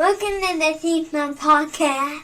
Welcome to the Scene Snobs Podcast.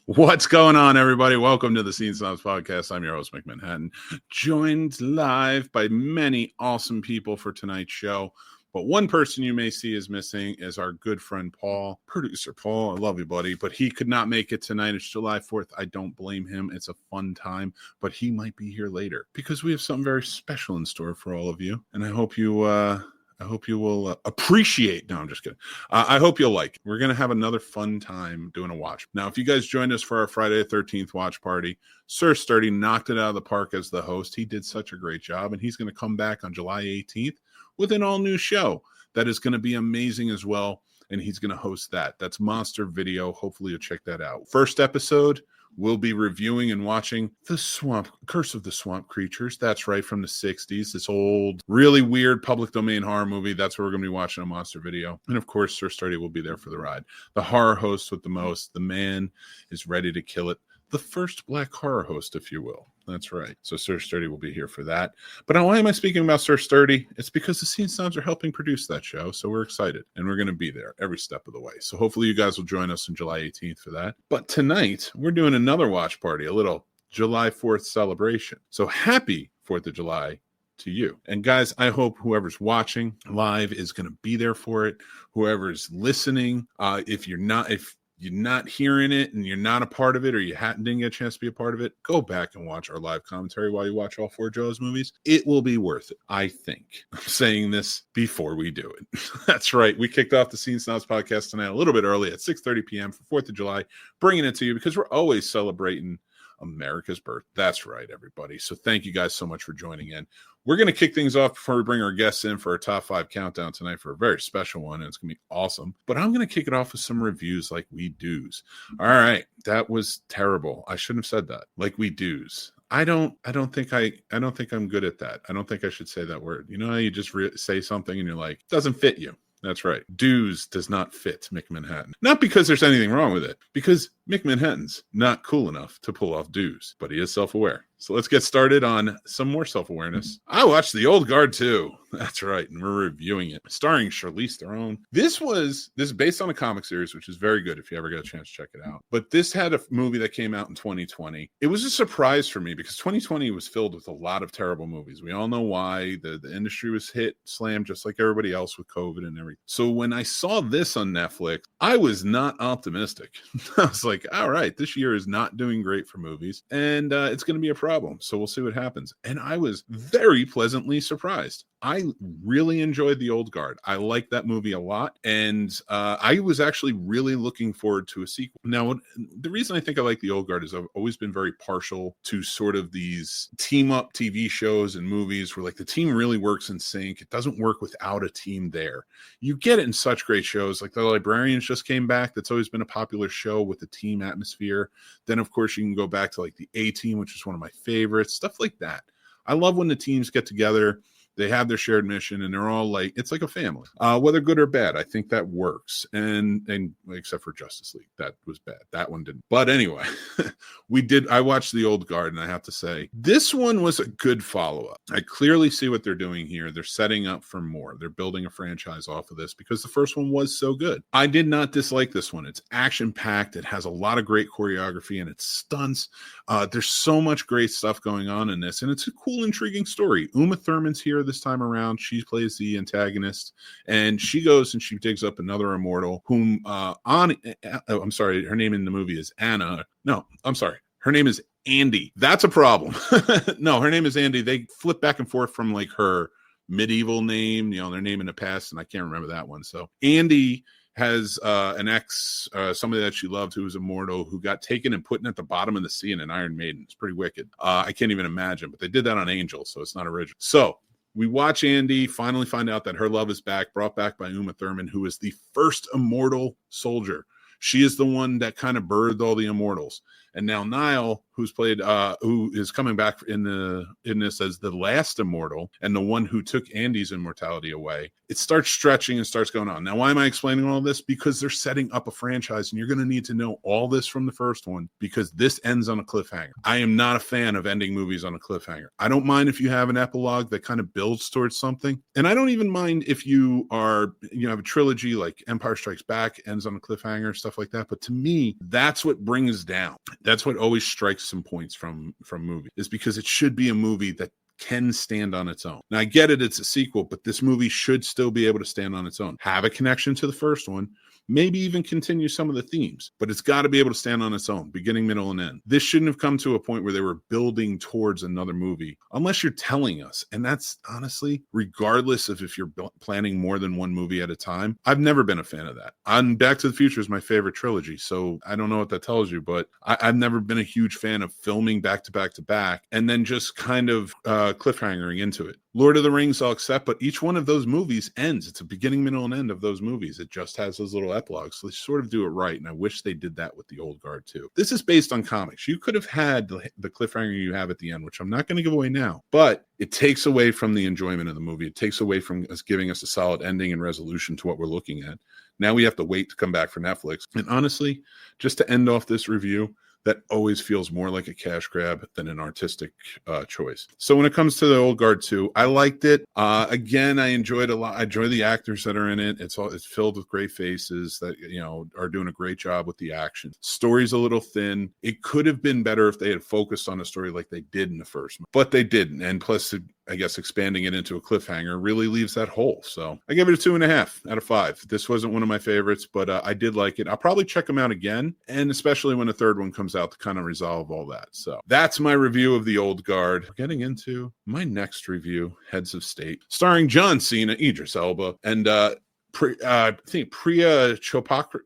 What's going on, everybody? Welcome to the Scene Snobs Podcast. I'm your host, Mick Manhattan, joined live by many awesome people for tonight's show. But one person you may see is missing is our good friend Paul, producer Paul. I love you, buddy. But he could not make it tonight. It's July 4th. I don't blame him. It's a fun time. But he might be here later because we have something very special in store for all of you. And I hope you will appreciate. No, I'm just kidding. I hope you'll like it. We're going to have another fun time doing a watch. Now, if you guys joined us for our Friday the 13th watch party, Sir Sturdy knocked it out of the park as the host. He did such a great job, and he's going to come back on July 18th with an all-new show that is going to be amazing as well, and he's going to host that. That's Monster Video. Hopefully you'll check that out. First episode, we'll be reviewing and watching Curse of the Swamp Creatures. That's right, from the 60s. This old, really weird public domain horror movie. That's what we're going to be watching on Monster Video. And of course, Sir Sturdy will be there for the ride. The horror host with the most. The man is ready to kill it. The first black horror host, if you will. That's right. So Sir Sturdy will be here for that. But why am I speaking about Sir Sturdy? It's because the Scene Snobs are helping produce that show. So we're excited. And we're going to be there every step of the way. So hopefully you guys will join us on July 18th for that. But tonight, we're doing another watch party, a little July 4th celebration. So happy 4th of July to you. And guys, I hope whoever's watching live is going to be there for it. Whoever's listening, if you're not hearing it and you're not a part of it, or you didn't get a chance to be a part of it, go back and watch our live commentary while you watch all four Joe's movies. It will be worth it, I think. I'm saying this before we do it. That's right. We kicked off the Scene Snobs Podcast tonight a little bit early at 6:30 p.m. for 4th of July, bringing it to you because we're always celebrating America's birth. That's right, everybody. So thank you guys so much for joining in. We're going to kick things off before we bring our guests in for our top 5 countdown tonight for a very special one, and it's going to be awesome. But I'm going to kick it off with some reviews like we do's. All right, that was terrible. I shouldn't have said that. Like we do's. I don't think I'm good at that. I don't think I should say that word. You know how you just say something and you're like, doesn't fit you. That's right. Dues does not fit Mick Manhattan. Not because there's anything wrong with it, because Mick Manhattan's not cool enough to pull off dues, but he is self-aware. So let's get started on some more self-awareness. I watched The Old Guard too. That's right, and we're reviewing it, starring Charlize Theron. This is based on a comic series, which is very good if you ever get a chance to check it out. But this had a movie that came out in 2020. It was a surprise for me because 2020 was filled with a lot of terrible movies. We all know why. The industry was slammed just like everybody else with COVID and everything. So when I saw this on Netflix, I was not optimistic. I was like, all right, this year is not doing great for movies, and it's going to be a problem. So we'll see what happens. And I was very pleasantly surprised. I really enjoyed The Old Guard. I liked that movie a lot. And I was actually really looking forward to a sequel. Now, the reason I think I like The Old Guard is I've always been very partial to sort of these team-up TV shows and movies where like the team really works in sync. It doesn't work without a team there. You get it in such great shows. Like The Librarians just came back. That's always been a popular show with the team atmosphere. Then, of course, you can go back to like The A-Team, which is one of my favorites. Stuff like that. I love when the teams get together. They have their shared mission, and they're all like, it's like a family, whether good or bad. I think that works. And except for Justice League, that was bad. That one didn't. But anyway, I watched The Old Guard, and I have to say, this one was a good follow-up. I clearly see what they're doing here. They're setting up for more. They're building a franchise off of this because the first one was so good. I did not dislike this one. It's action-packed. It has a lot of great choreography, and it stunts. There's so much great stuff going on in this, and it's a cool, intriguing story. Uma Thurman's here this time around. She plays the antagonist, and she goes and she digs up another immortal whom I'm sorry, her name in the movie is Anna. No, I'm sorry. Her name is Andy. That's a problem. No, her name is Andy. They flip back and forth from like her medieval name, their name in the past, and I can't remember that one. So Andy has an ex, somebody that she loved who was immortal, who got taken and put at the bottom of the sea in an Iron Maiden. It's pretty wicked. I can't even imagine, but they did that on Angel, so it's not original. So we watch Andy finally find out that her love is back, brought back by Uma Thurman, who is the first immortal soldier. She is the one that kind of birthed all the immortals. And now Niall, who is coming back in this as the last immortal and the one who took Andy's immortality away, it starts stretching and starts going on. Now, why am I explaining all this? Because they're setting up a franchise, and you're going to need to know all this from the first one, because this ends on a cliffhanger. I am not a fan of ending movies on a cliffhanger. I don't mind if you have an epilogue that kind of builds towards something, and I don't even mind if you have a trilogy like Empire Strikes Back ends on a cliffhanger, stuff like that. But to me, that's what brings down. That's what always strikes some points from movies, is because it should be a movie that can stand on its own. Now, I get it, it's a sequel, but this movie should still be able to stand on its own. Have a connection to the first one, maybe even continue some of the themes, but it's got to be able to stand on its own, beginning, middle, and end. This shouldn't have come to a point where they were building towards another movie, unless you're telling us. And that's honestly, regardless of if you're planning more than one movie at a time, I've never been a fan of that. Back to the Future is my favorite trilogy, so I don't know what that tells you, but I've never been a huge fan of filming back to back to back and then just kind of cliffhangering into it. Lord of the Rings, I'll accept, but each one of those movies ends. It's a beginning, middle, and end of those movies. It just has those little epilogues. So they sort of do it right, and I wish they did that with the Old Guard too. This is based on comics. You could have had the cliffhanger you have at the end, which I'm not going to give away now, but it takes away from the enjoyment of the movie. It takes away from us giving us a solid ending and resolution to what we're looking at. Now we have to wait to come back for Netflix. And honestly, just to end off this review, that always feels more like a cash grab than an artistic choice. So when it comes to the Old Guard 2, I liked it. Again, I enjoyed a lot. I enjoy the actors that are in it. It's filled with great faces that are doing a great job with the action. Story's a little thin. It could have been better if they had focused on a story like they did in the first one, but they didn't. And plus, I guess expanding it into a cliffhanger really leaves that hole. So I give it a 2.5 out of 5. This wasn't one of my favorites, but I did like it. I'll probably check them out again, and especially when a third one comes out to kind of resolve all that. So that's my review of The Old Guard. We're getting into my next review, Heads of State, starring John Cena, Idris Elba, and I think Priya Chopra.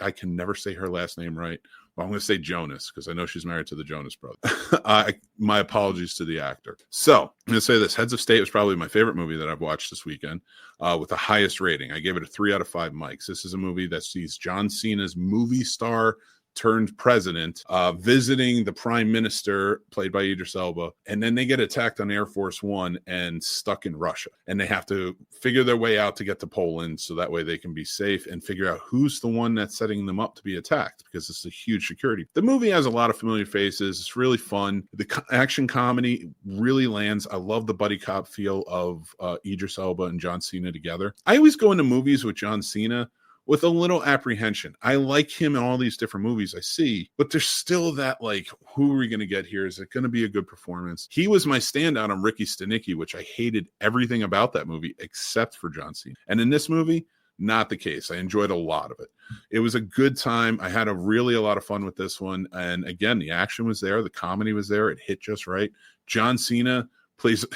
I can never say her last name right. Well, I'm going to say Jonas because I know she's married to the Jonas brothers. My apologies to the actor. So I'm going to say this. Heads of State was probably my favorite movie that I've watched this weekend with the highest rating. I gave it a 3 out of 5 mics. This is a movie that sees John Cena's movie star turned president visiting the prime minister, played by Idris Elba, and then they get attacked on Air Force One and stuck in Russia, and they have to figure their way out to get to Poland so that way they can be safe and figure out who's the one that's setting them up to be attacked, because it's a huge security. The movie has a lot of familiar faces. It's really fun. The action comedy really lands. I love the buddy cop feel of Idris Elba and John Cena together. I always go into movies with John Cena with a little apprehension. I like him in all these different movies I see, but there's still that, like, who are we going to get here? Is it going to be a good performance? He was my standout on Ricky Stenicki, which I hated everything about that movie except for John Cena. And in this movie, not the case. I enjoyed a lot of it. It was a good time. I had a lot of fun with this one. And again, the action was there. The comedy was there. It hit just right. John Cena plays,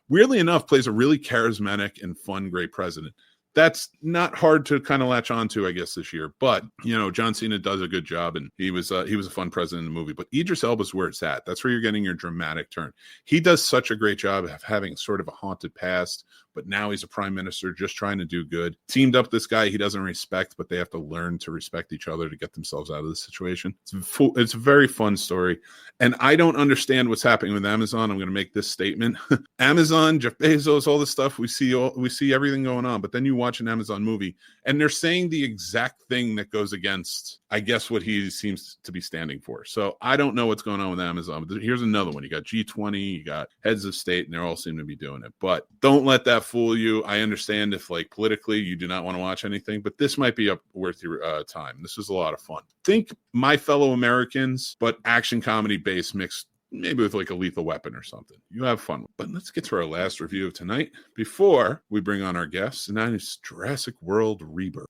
weirdly enough, plays a really charismatic and fun, great president. That's not hard to kind of latch onto, I guess, this year. But, John Cena does a good job, and he was a fun president in the movie. But Idris Elba's where it's at. That's where you're getting your dramatic turn. He does such a great job of having sort of a haunted past, but now he's a prime minister just trying to do good. Teamed up this guy he doesn't respect, but they have to learn to respect each other to get themselves out of the situation. It's a very fun story. And I don't understand what's happening with Amazon. I'm going to make this statement. Amazon, Jeff Bezos, all this stuff, we see everything going on, but then you watch an Amazon movie and they're saying the exact thing that goes against, I guess, what he seems to be standing for. So I don't know what's going on with Amazon, but here's another one. You got G20, you got Heads of State, and they all seem to be doing it. But don't let that fool you. I understand if, like, politically you do not want to watch anything, but this might be worth your time. This was a lot of fun. Think My Fellow Americans, but action comedy based, mixed maybe with like a Lethal Weapon or something. You have fun. But let's get to our last review of tonight before we bring on our guests, and that is Jurassic World Rebirth.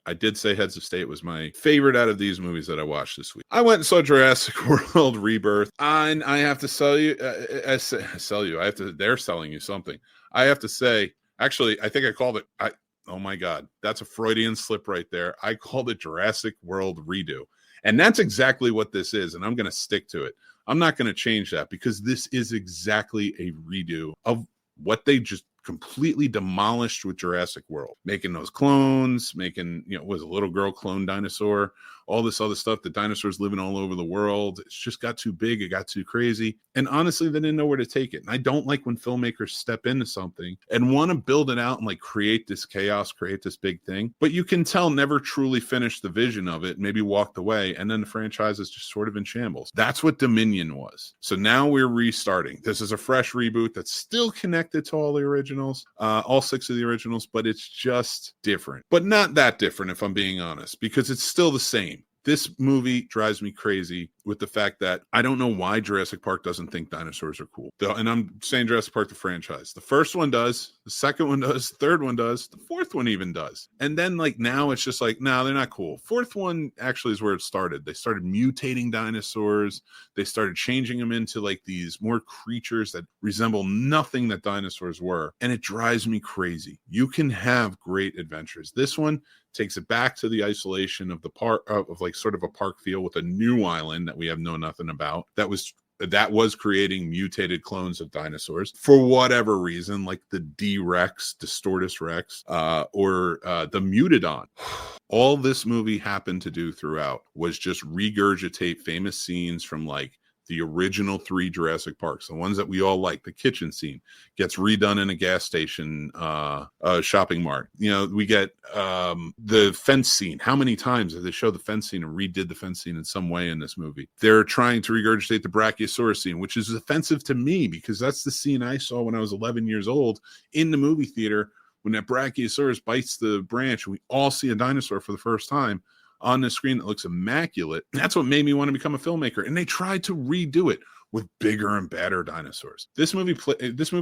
I did say Heads of State was my favorite out of these movies that I watched this week. I went and saw Jurassic World Rebirth, and I have to sell you. They're selling you something. I have to say, actually, I think I called it. Oh my God, that's a Freudian slip right there. I called it Jurassic World Redo, and that's exactly what this is. And I'm going to stick to it. I'm not going to change that because this is exactly a redo of what they just completely demolished with Jurassic World, making those clones, making, was a little girl clone dinosaur, all this other stuff. The dinosaurs living all over the world. It's just got too big. It got too crazy. And honestly, they didn't know where to take it. And I don't like when filmmakers step into something and want to build it out and like create this chaos, create this big thing. But you can tell never truly finished the vision of it, maybe walked away. And then the franchise is just sort of in shambles. That's what Dominion was. So now we're restarting. This is a fresh reboot that's still connected to all the originals, all 6 of the originals, but it's just different. But not that different, if I'm being honest, because it's still the same. This movie drives me crazy with the fact that I don't know why Jurassic Park doesn't think dinosaurs are cool. And I'm saying Jurassic Park, the franchise. The first one does, the second one does, the third one does, the fourth one even does. And then like now it's just like, no, they're not cool. Fourth one actually is where it started. They started mutating dinosaurs. They started changing them into like these more creatures that resemble nothing that dinosaurs were. And it drives me crazy. You can have great adventures. This one takes it back to the isolation of the park, of like sort of a park feel with a new island that we have known nothing about. That was creating mutated clones of dinosaurs for whatever reason, like the D-Rex, Distortus Rex, or the Mutodon. All this movie happened to do throughout was just regurgitate famous scenes from like the original 3 Jurassic Parks, the ones that we all like. The kitchen scene gets redone in a gas station, shopping mart. We get the fence scene. How many times did they show the fence scene and redid the fence scene in some way in this movie? They're trying to regurgitate the Brachiosaurus scene, which is offensive to me because that's the scene I saw when I was 11 years old in the movie theater when that Brachiosaurus bites the branch and we all see a dinosaur for the first time on the screen that looks immaculate. That's what made me want to become a filmmaker. And they tried to redo it with bigger and badder dinosaurs. This movie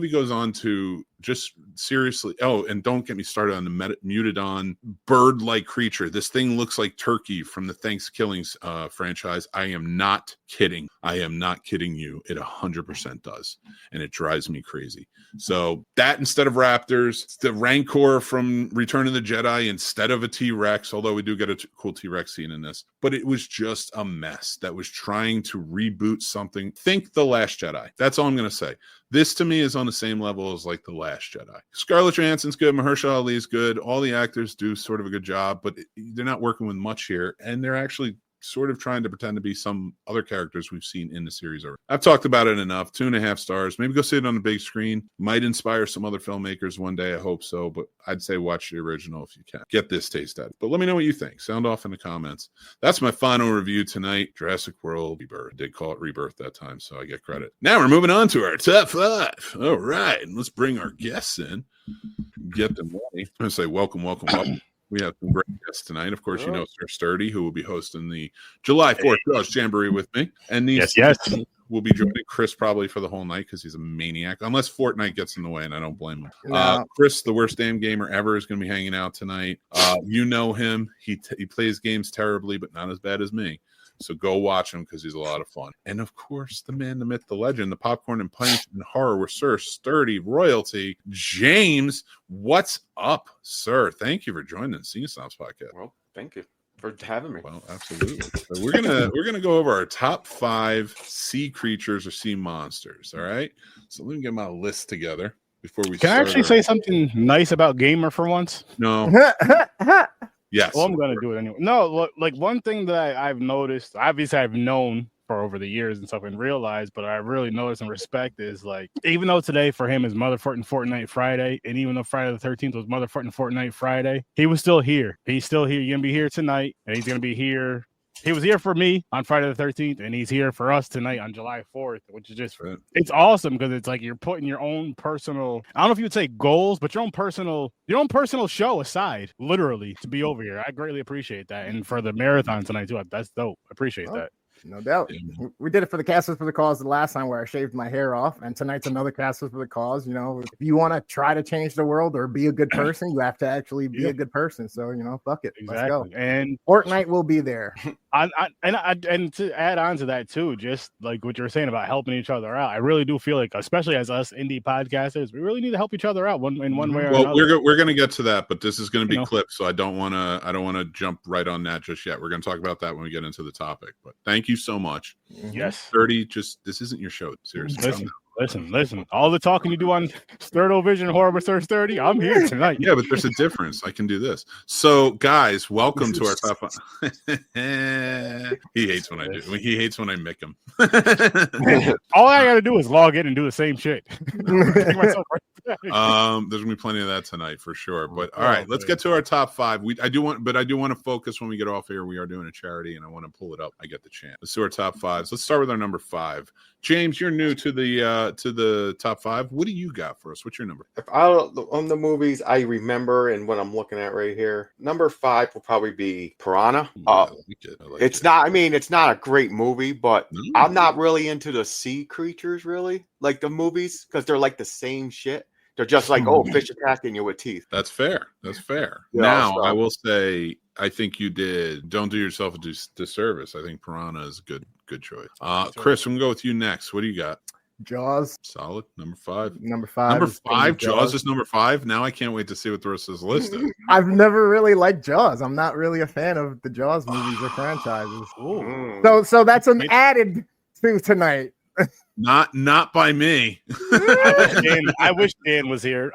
goes on to just seriously. Oh, and don't get me started on the Mutodon bird-like creature. This thing looks like Turkey from the Thanksgiving franchise. I am not kidding. I am not kidding you. It 100% does. And it drives me crazy. So that instead of raptors, the Rancor from Return of the Jedi instead of a T-Rex, although we do get a cool T-Rex scene in this, but it was just a mess that was trying to reboot something. Think The Last Jedi. That's all I'm going to say. This to me is on the same level as like The Last Jedi. Scarlett Johansson's good. Mahershala Ali's good. All the actors do sort of a good job, but they're not working with much here. And they're actually sort of trying to pretend to be some other characters we've seen in the series already. I've talked about it enough. 2.5 stars. Maybe go see it on the big screen. Might inspire some other filmmakers one day. I hope so. But I'd say watch the original if you can. Get this taste out. But let me know what you think. Sound off in the comments. That's my final review tonight. Jurassic World Rebirth. I did call it Rebirth that time, so I get credit. Now we're moving on to our top 5. All right. And let's bring our guests in. Get them ready. I'm going to say welcome. We have some great guests tonight. Of course, you know Sir Sturdy, who will be hosting the July 4th Jaws Jamboree with me. And these will be joining Chris probably for the whole night because he's a maniac, unless Fortnite gets in the way, and I don't blame him. No. Chris, the worst damn gamer ever, is going to be hanging out tonight. You know him. He plays games terribly, but not as bad as me. So go watch him because he's a lot of fun. And of course, the man, the myth, the legend, the popcorn and punch and horror with Sir Sturdy royalty, James. What's up, sir? Thank you for joining the Scene Snobs Podcast. Well, thank you for having me. Well, absolutely. So we're gonna go over our top 5 sea creatures or sea monsters. All right. So let me get my list together before we. Can I actually say something nice about Gamer for once? No. Yes. Well, I'm going to do it anyway. No, look, like one thing that I've noticed, obviously I've known for over the years and stuff and realized, but I really notice and respect is like, even though today for him is Motherfucking Fortnite Friday, and even though Friday the 13th was Motherfucking Fortnite Friday, he was still here. He's still here. You're going to be here tonight, and he's going to be here. He was here for me on Friday the 13th, and he's here for us tonight on July 4th, which is just, it's awesome because it's like you're putting your own personal, I don't know if you would say goals, but your own personal show aside, literally, to be over here. I greatly appreciate that. And for the marathon tonight, too, that's dope. I appreciate that. No doubt. We did it for the Casters for the Cause the last time where I shaved my hair off, and tonight's another Casters for the Cause. You know, if you want to try to change the world or be a good person, you have to actually be a good person. So, you know, fuck it. Exactly. Let's go. And Fortnite will be there. And to add on to that too, just like what you're saying about helping each other out, I really do feel like, especially as us indie podcasters, we really need to help each other out in one way or another. Well, we're going to get to that, but this is going to be clipped, so I don't want to jump right on that just yet. We're going to talk about that when we get into the topic. But thank you so much. Yes, 30. This isn't your show. Seriously. Listen. All the talking you do on Sturdo Vision Horror Research 30, I'm here tonight. Yeah, but there's a difference. I can do this. So, guys, welcome to our top 5. He hates when I do. He hates when I mick him. All I got to do is log in and do the same shit. Take myself right back. There's gonna be plenty of that tonight for sure. But all right, let's get to our top 5. I do want to focus when we get off here. We are doing a charity, and I want to pull it up. I get the chance. Let's do our top 5s. Let's start with our number 5. James, you're new to the top 5. What do you got for us? What's your number? On the movies I remember and what I'm looking at right here, number 5 will probably be Piranha. I like it. It's not. I mean, it's not a great movie, but I'm not really into the sea creatures, really, like the movies, because they're like the same shit. They're just like, fish attacking you with teeth. That's fair. Yeah, now, I will say, I think you don't do yourself a disservice. I think Piranha is a good choice. Chris, I'm going to go with you next. What do you got? Jaws. Solid. Number 5. Number 5. Jaws is number 5. Now I can't wait to see what the rest of this list is. I've never really liked Jaws. I'm not really a fan of the Jaws movies or franchises. So that's an added to tonight. Not by me. I wish Dan was here.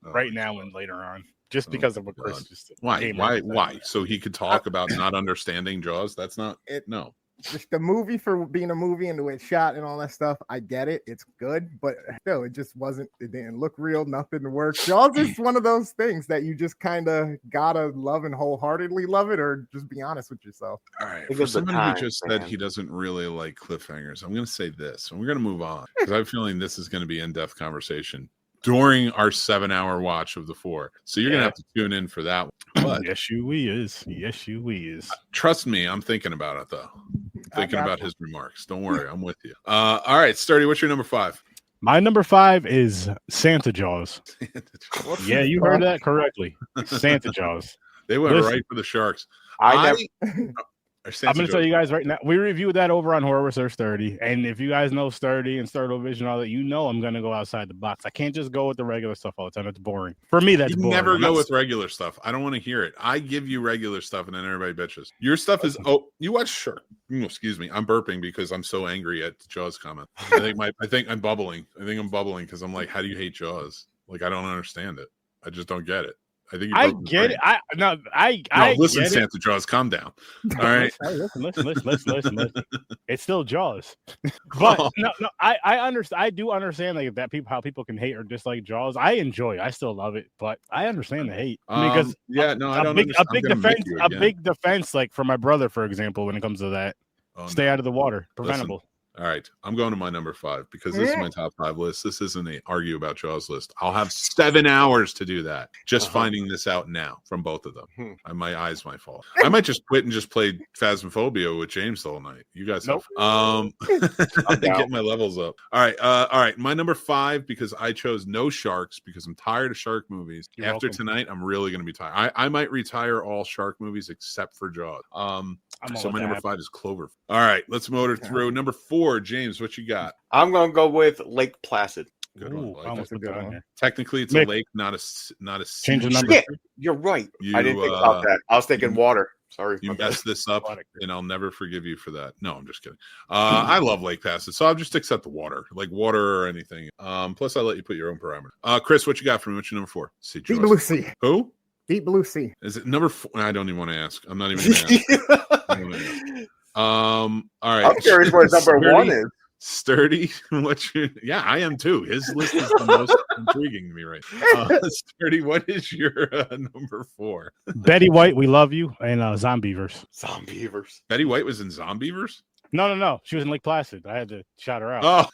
Right now and later on. Just because of what Chris just said. Why? So he could talk about not understanding Jaws? That's not no. Just the movie for being a movie and the way it's shot and all that stuff. I get it. It's good, but still, it just wasn't. It didn't look real. Nothing worked. Jaws is one of those things that you just kind of gotta love and wholeheartedly love it, or just be honest with yourself. All right. For somebody who just said he doesn't really like cliffhangers, I'm going to say this, and we're going to move on because I'm feeling this is going to be in-depth conversation during our 7-hour watch of the 4. So you're going to have to tune in for that one. But yes, you is. Trust me, I'm thinking about it, though. Thinking about his remarks. Don't worry, I'm with you. All right, Sturdy, what's your number 5? My number 5 is Santa Jaws. Yeah, you heard that correctly. Santa Jaws. They went right for the sharks. I'm going to tell you guys right now, we reviewed that over on Horror Research 30. And if you guys know Sturdy and Sturdo Vision, all that, you know I'm going to go outside the box. I can't just go with the regular stuff all the time. It's boring. For me, that's boring. Never go with regular stuff. I don't want to hear it. I give you regular stuff and then everybody bitches. Your stuff is, you watch Shark. Excuse me. I'm burping because I'm so angry at Jaws comment. I think I'm bubbling. Because I'm like, how do you hate Jaws? Like, I don't understand it. I just don't get it. I think I get it. I listen, Santa Jaws, calm down. All right. Listen. It's still Jaws, but I understand. I do understand like that how people can hate or dislike Jaws. I enjoy. I still love it, but I understand the hate because I don't. A big defense, like for my brother, for example, when it comes to that, stay out of the water, preventable. Listen. All right, I'm going to my number 5 because this is my top 5 list. This isn't an argue about Jaws list. I'll have 7 hours to do that. Just finding this out now from both of them. My eyes might fall. I might just quit and just play Phasmophobia with James the whole night. You guys, nope. Get my levels up. All right. My number 5 because I chose no sharks because I'm tired of shark movies. After tonight, I'm really going to be tired. I might retire all shark movies except for Jaws. So my number 5 is Clover. All right, let's motor through. Number 4, James, what you got? I'm going to go with Lake Placid. Good one. Almost a good one. Technically, it's a lake, not a change the number. Shit, you're right. I didn't think about that. I was thinking water. Sorry. You messed this up, and I'll never forgive you for that. No, I'm just kidding. I love Lake Placid, so I'll just accept the water, like water or anything. Plus, I'll let you put your own parameter. Chris, what you got for me? What's your number 4? Deep Blue Sea. Who? Deep Blue Sea. Is it number 4? I don't even want to ask. I'm not even going to ask. All right. I'm curious what number 1 is. Sturdy, I am too. His list is the most intriguing to me right now. Sturdy, what is your number 4? Betty White, we love you, and Zombievers. Betty White was in Zombievers? No. She was in Lake Placid. I had to shout her out. Oh,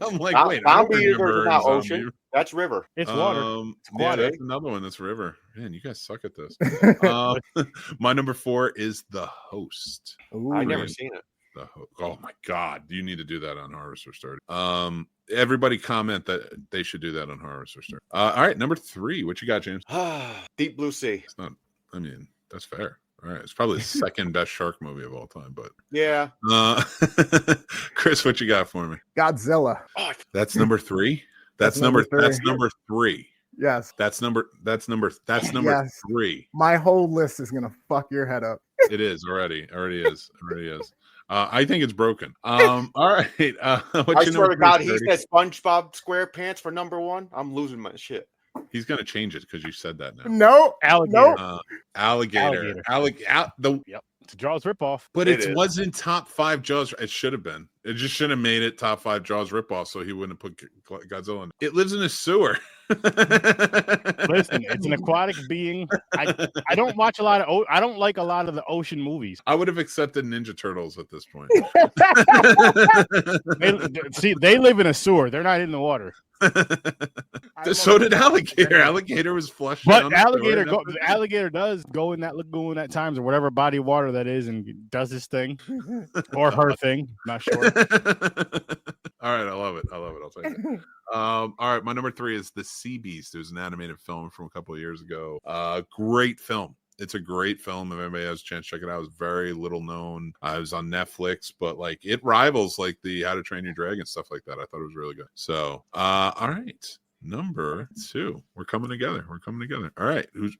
I'm like, wait. Zombievers is not ocean. That's river. It's water. That's another one. That's river. Man, you guys suck at this. My number 4 is The Host. I've never seen it. Oh my God! You need to do that on Harvester Start. Everybody comment that they should do that on Harvester Start. All right, number 3. What you got, James? Deep Blue Sea. It's not. I mean, that's fair. All right, it's probably the second best shark movie of all time. But yeah. Chris, what you got for me? Godzilla. That's number 3. That's number 3. Yes. That's number yes. 3. My whole list is gonna fuck your head up. It is already is. I think it's broken. All right. I swear to God, he said SpongeBob SquarePants for number 1. I'm losing my shit. He's gonna change it because you said that now. No, Alligator. no. Alligator. Yep. It's a Jaws ripoff. But It it is. wasn't top 5 Jaws. It should have been. It just should have made it top 5 Jaws ripoff, so he wouldn't have put Godzilla in. It lives in a sewer. Listen, it's an aquatic being. I don't watch a lot of. I don't like a lot of the ocean movies. I would have accepted Ninja Turtles at this point. They live in a sewer. They're not in the water. So did Alligator. Alligator was flushed. But alligator does go in that lagoon at times or whatever body of water that is and does his thing or her thing. Not sure. All right, I love it. I'll take it. All right, my number 3 is The Sea Beast. It was an animated film from a couple of years ago. Great film. It's a great film. If anybody has a chance, check it out. It was very little known. It was on Netflix, but like it rivals like the How to Train Your Dragon stuff like that. I thought it was really good. So, all right, number 2. We're coming together. All right, who's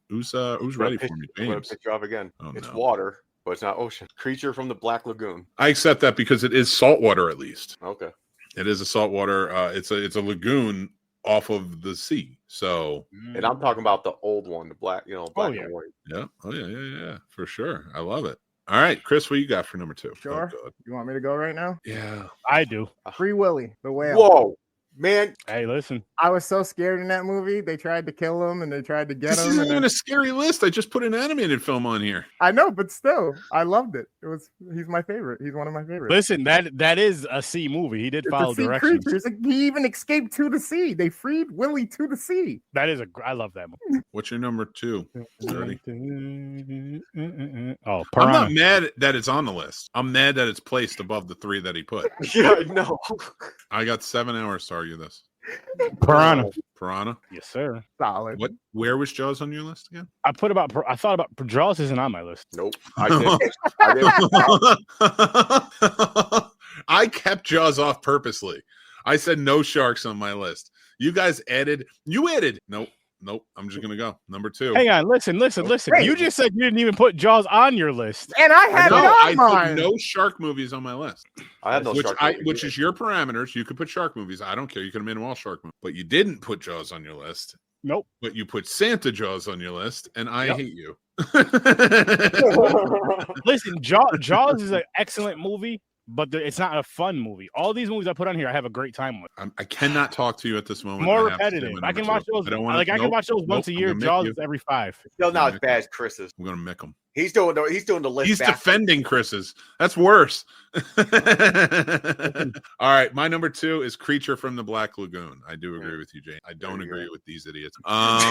ready for me? I'm gonna James. pick you up again. Oh, It's no. water, but it's not ocean. Creature from the Black Lagoon. I accept that because it is saltwater. At least Okay. it is a saltwater. It's a lagoon off of the sea. So And I'm talking about the old one, the black, black yeah. and white. yeah. Oh yeah, for sure. I love it. All right, Chris, what you got for number 2? Sure. Oh, God. You want me to go right now? Yeah. I do. Free Willy, the whale. Whoa, man. Hey, listen. I was so scared in that movie. They tried to kill him and they tried to get This him. isn't and even then- a scary list. I just put an animated film on here. I know, but still, I loved it. He's my favorite. He's one of my favorites. Listen, that is a sea movie. He did It's follow a sea directions. creature. It's like he even escaped to the sea. They freed Willy to the sea. That is I love that movie. What's your number 2? Dirty. Oh, I'm not Piranha. mad that it's on the list. I'm mad that it's placed above the 3 that he put. Yeah, no. I got 7 hours to argue this. Piranha. Piranha. Yes, sir. Solid. What? Where was Jaws on your list again? I thought about Jaws isn't on my list. Nope. I didn't. I kept Jaws off purposely. I said no sharks on my list. You guys added. Nope. I'm just gonna go number 2. Hang on, listen. Wait. You just said you didn't even put Jaws on your list. And I had it I on put mine. no shark movies on my list. I had no which shark I movie which either. is your parameters. You could put shark movies. I don't care. You could have made them all shark movies, but you didn't put Jaws on your list. Nope. But you put Santa Jaws on your list, and I Yep. hate you. Listen, Jaws is an excellent movie, but it's not a fun movie. All these movies I put on here, I have a great time with. I cannot talk to you at this moment. More I have to say repetitive. my I can number watch 2. those. I don't wanna- I can nope, watch those once a nope, year. I'm gonna Jaws make is every 5. Still not as bad as Chris's. I'm gonna mick him. He's doing the list. He's backwards. defending Chris's. That's worse. All right, my number 2 is Creature from the Black Lagoon. I do agree with you, Jane. I don't There you agree go. with these idiots. My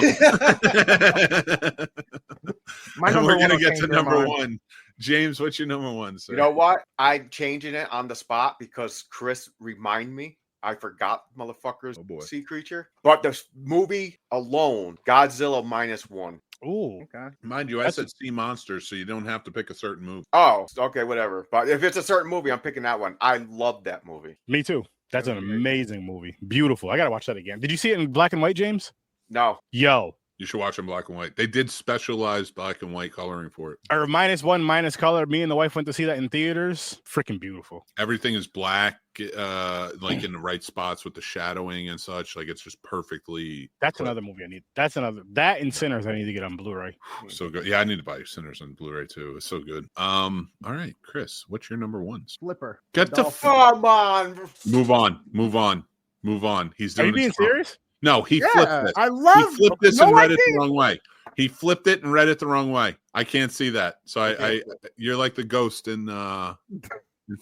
And number we're one gonna will get change to their number mind. 1. James, what's your number 1, sir? You know what? I'm changing it on the spot because Chris reminded me. I forgot motherfuckers Oh, boy. sea creature. But the movie alone, Godzilla -1. Ooh. Okay. Mind you, I That's said sea monsters, so you don't have to pick a certain movie. Oh, okay, whatever. But if it's a certain movie, I'm picking that one. I love that movie. Me too. That's an amazing movie. Beautiful. I gotta watch that again. Did you see it in black and white, James? No. Yo. You should watch it in black and white. They did specialized black and white coloring for it. Or -1 color. Me and the wife went to see that in theaters. Freaking beautiful. Everything is black, like in the right spots with the shadowing and such. Like it's just perfectly. That's clipped. another movie I need. That and Sinners I need to get on Blu-ray. So good. Yeah, I need to buy Sinners on Blu-ray too. It's so good. All right, Chris, what's your number 1? Flipper. Get the Dolphin. Come on. Move on. He's Are doing you being it strong. serious? No, he Yeah, flipped it. I love. He flipped this no, and read I it the didn't. wrong way. He flipped it and read it the wrong way. I can't see that. So I you're like the ghost in Fast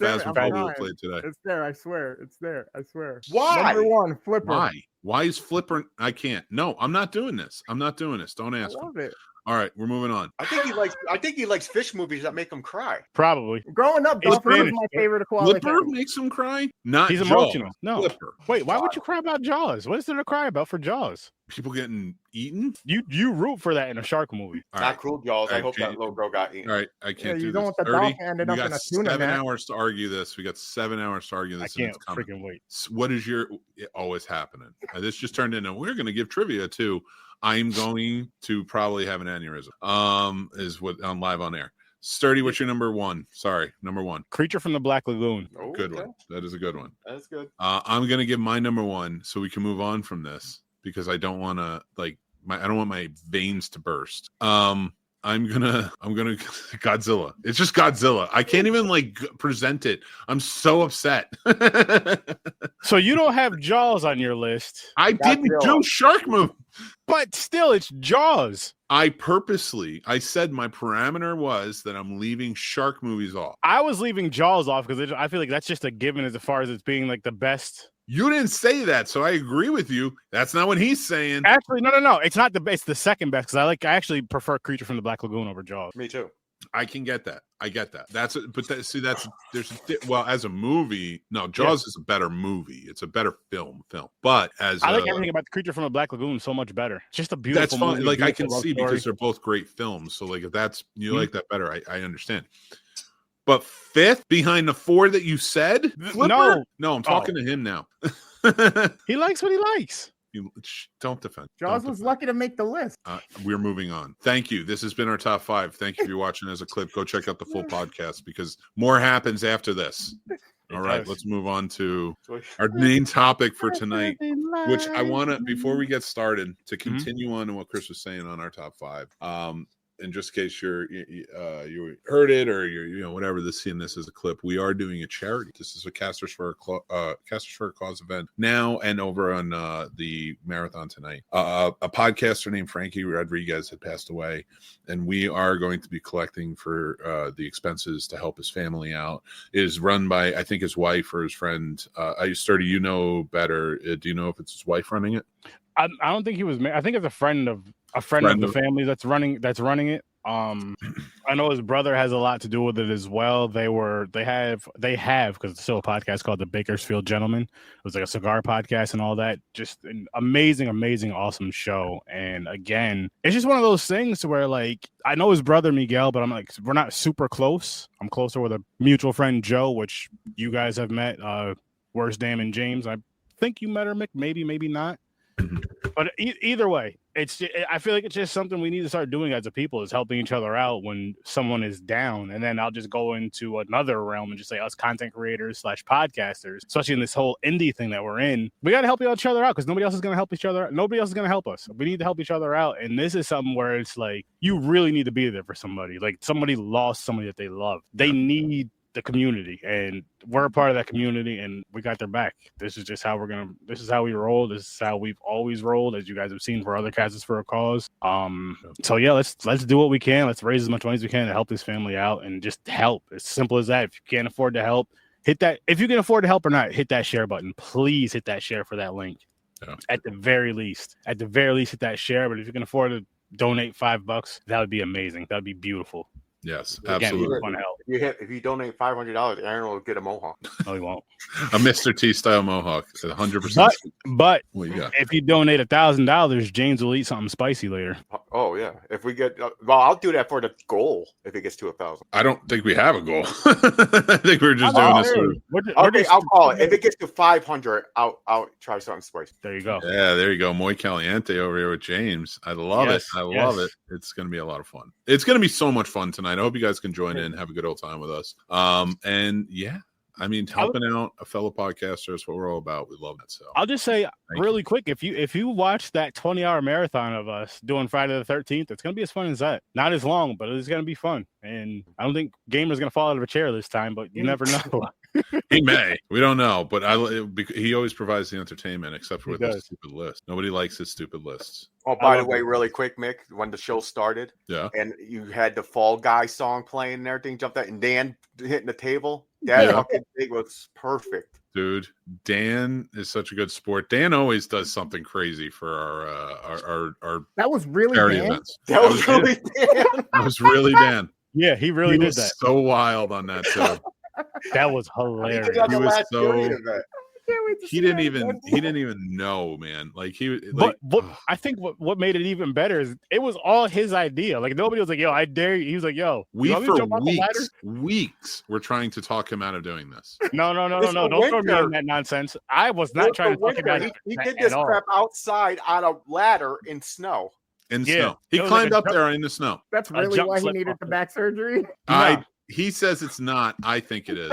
and I'm Furious trying. played today. It's there. I swear. It's there. I swear. Why? Number 1, Flipper. Why? Why is Flipper? I can't. No, I'm not doing this. Don't I ask him. love it. All right, we're moving on. I think he likes fish movies that make him cry. Probably. Growing up, He's Flipper was Spanish, my yeah. favorite quality. Flipper makes him cry. Not He's Jaws. emotional. No. Flipper. Wait, why would you cry about Jaws? What is there to cry about for Jaws? People getting eaten. You root for that in a shark movie. All Not right. cruel Jaws. I Alright, hope Jane. that little girl got eaten. All right, I can't you do don't this. want the 30. dolphin ended We up got in a tuna 7 net. hours to argue this. We got 7 hours to argue I this. and can't it's coming. freaking wait. What is your always happening? This just turned into we're going to give trivia to. I'm going to probably have an aneurysm. Is what on live on air. Sturdy, what's your number one? Sorry, number one. Creature from the Black Lagoon. Oh, Good okay. one. That is a good one. That's good. I'm gonna give my number one so we can move on from this because I don't want to I don't want my veins to burst. I'm gonna Godzilla. It's just Godzilla. I can't even present it. I'm so upset. So you don't have Jaws on your list. I didn't do shark movie. But still, it's Jaws. I said my parameter was that I'm leaving shark movies off. I was leaving Jaws off because I feel like that's just a given as far as it's being like the best. You didn't say that, so I agree with you. That's not what he's saying. Actually, no. It's not it's the second best because I actually prefer Creature from the Black Lagoon over Jaws. Me too. I can get that. I get that. As a movie, no, Jaws is a better movie. It's a better film. But I like everything about the Creature from the Black Lagoon so much better. Just a beautiful. That's fine. movie, I can see story. because they're both great films. So if that's you like that better, I understand. But fifth behind the four that you said, Flipper? No, I'm talking to him now. He likes what he likes. Don't defend. Jaws was lucky to make the list. We're moving on. Thank you. This has been our top 5. Thank you for watching as a clip. Go check out the full podcast because more happens after this. All right, let's move on to our main topic for tonight, which I want to, before we get started, to continue on to what Chris was saying on our top 5. And just in case you heard it or you're whatever, seeing this as a clip, we are doing a charity. This is a Casters for a Cause event now and over on the marathon tonight. A podcaster named Frankie Rodriguez had passed away, and we are going to be collecting for the expenses to help his family out. It is run by, I think, his wife or his friend. Sturdy, you know better. Do you know if it's his wife running it? I don't think he was. I think it's a friend of the family that's running it. I know his brother has a lot to do with it as well. They have because it's still a podcast called the Bakersfield Gentleman. It was like a cigar podcast and all that. Just an amazing, awesome show. And again, it's just one of those things where I know his brother Miguel, but we're not super close. I'm closer with a mutual friend Joe, which you guys have met. Worst Damn and James. I think you met her, Mick. Maybe not. But either way, I feel like it's just something we need to start doing as a people, is helping each other out when someone is down. And then I'll just go into another realm and just say us content creators / podcasters, especially in this whole indie thing that we're in, we got to help each other out because nobody else is going to help each other. Nobody else is going to help us. We need to help each other out. And this is something where it's you really need to be there for somebody. Somebody lost somebody that they love. They need the community, and we're a part of that community, and we got their back. This is just how this is how we roll. This is how we've always rolled, as you guys have seen for other Casters for a Cause. So yeah, let's do what we can. Let's raise as much money as we can to help this family out and just help. As simple as that. If you can't afford to help, hit that. If you can afford to help or not, hit that share button. Please hit that share for that link. Yeah. At the very least, hit that share. But if you can afford to donate $5, that would be amazing. That would be beautiful. Yes, again, absolutely. If you donate $500, Aaron will get a mohawk. No, he won't. A Mr. T style mohawk, 100%. But if you donate $1,000, James will eat something spicy later. Oh yeah, if we get I'll do that for the goal. If it gets to 1,000, I don't think we have a goal. I think we're just doing this. I'll call it. If it gets to 500, I'll try something spicy. There you go. Yeah, there you go. Muy Caliente over here with James. I love it. I love it. It's going to be a lot of fun. It's going to be so much fun tonight. I hope you guys can join in, have a good old time with us. And yeah, I mean, helping out a fellow podcaster is what we're all about. We love that. So I'll just say really quick, if you watch that 20-hour marathon of us doing Friday the 13th, it's gonna be as fun as that. Not as long, but it's gonna be fun. And I don't think Gamer's gonna fall out of a chair this time, but you never know. He may. We don't know, but he always provides the entertainment, except for with his stupid list. Nobody likes his stupid lists. Oh, by the way, really quick, Mick, when the show started, and you had the Fall Guy song playing and everything, jumped out, and Dan hitting the table. That fucking thing was perfect. Dude, Dan is such a good sport. Dan always does something crazy for our that was really charity Dan? events. That was really Dan. That was really Dan. Yeah, he really did that. So wild on that too. That was hilarious. He was so. He didn't even know, man. Like he. Like, but I think what made it even better is it was all his idea. Like nobody was like, "Yo, I dare you." He was like, "Yo, we for weeks we're trying to talk him out of doing this." No! Don't throw me in that nonsense. I was not trying to talk him out. He did this crap outside on a ladder in snow. In Yeah, snow. He it was climbed like a up jump- there in the snow. That's A really jump why he slip needed off the the- back surgery. He says it's not. I think it is.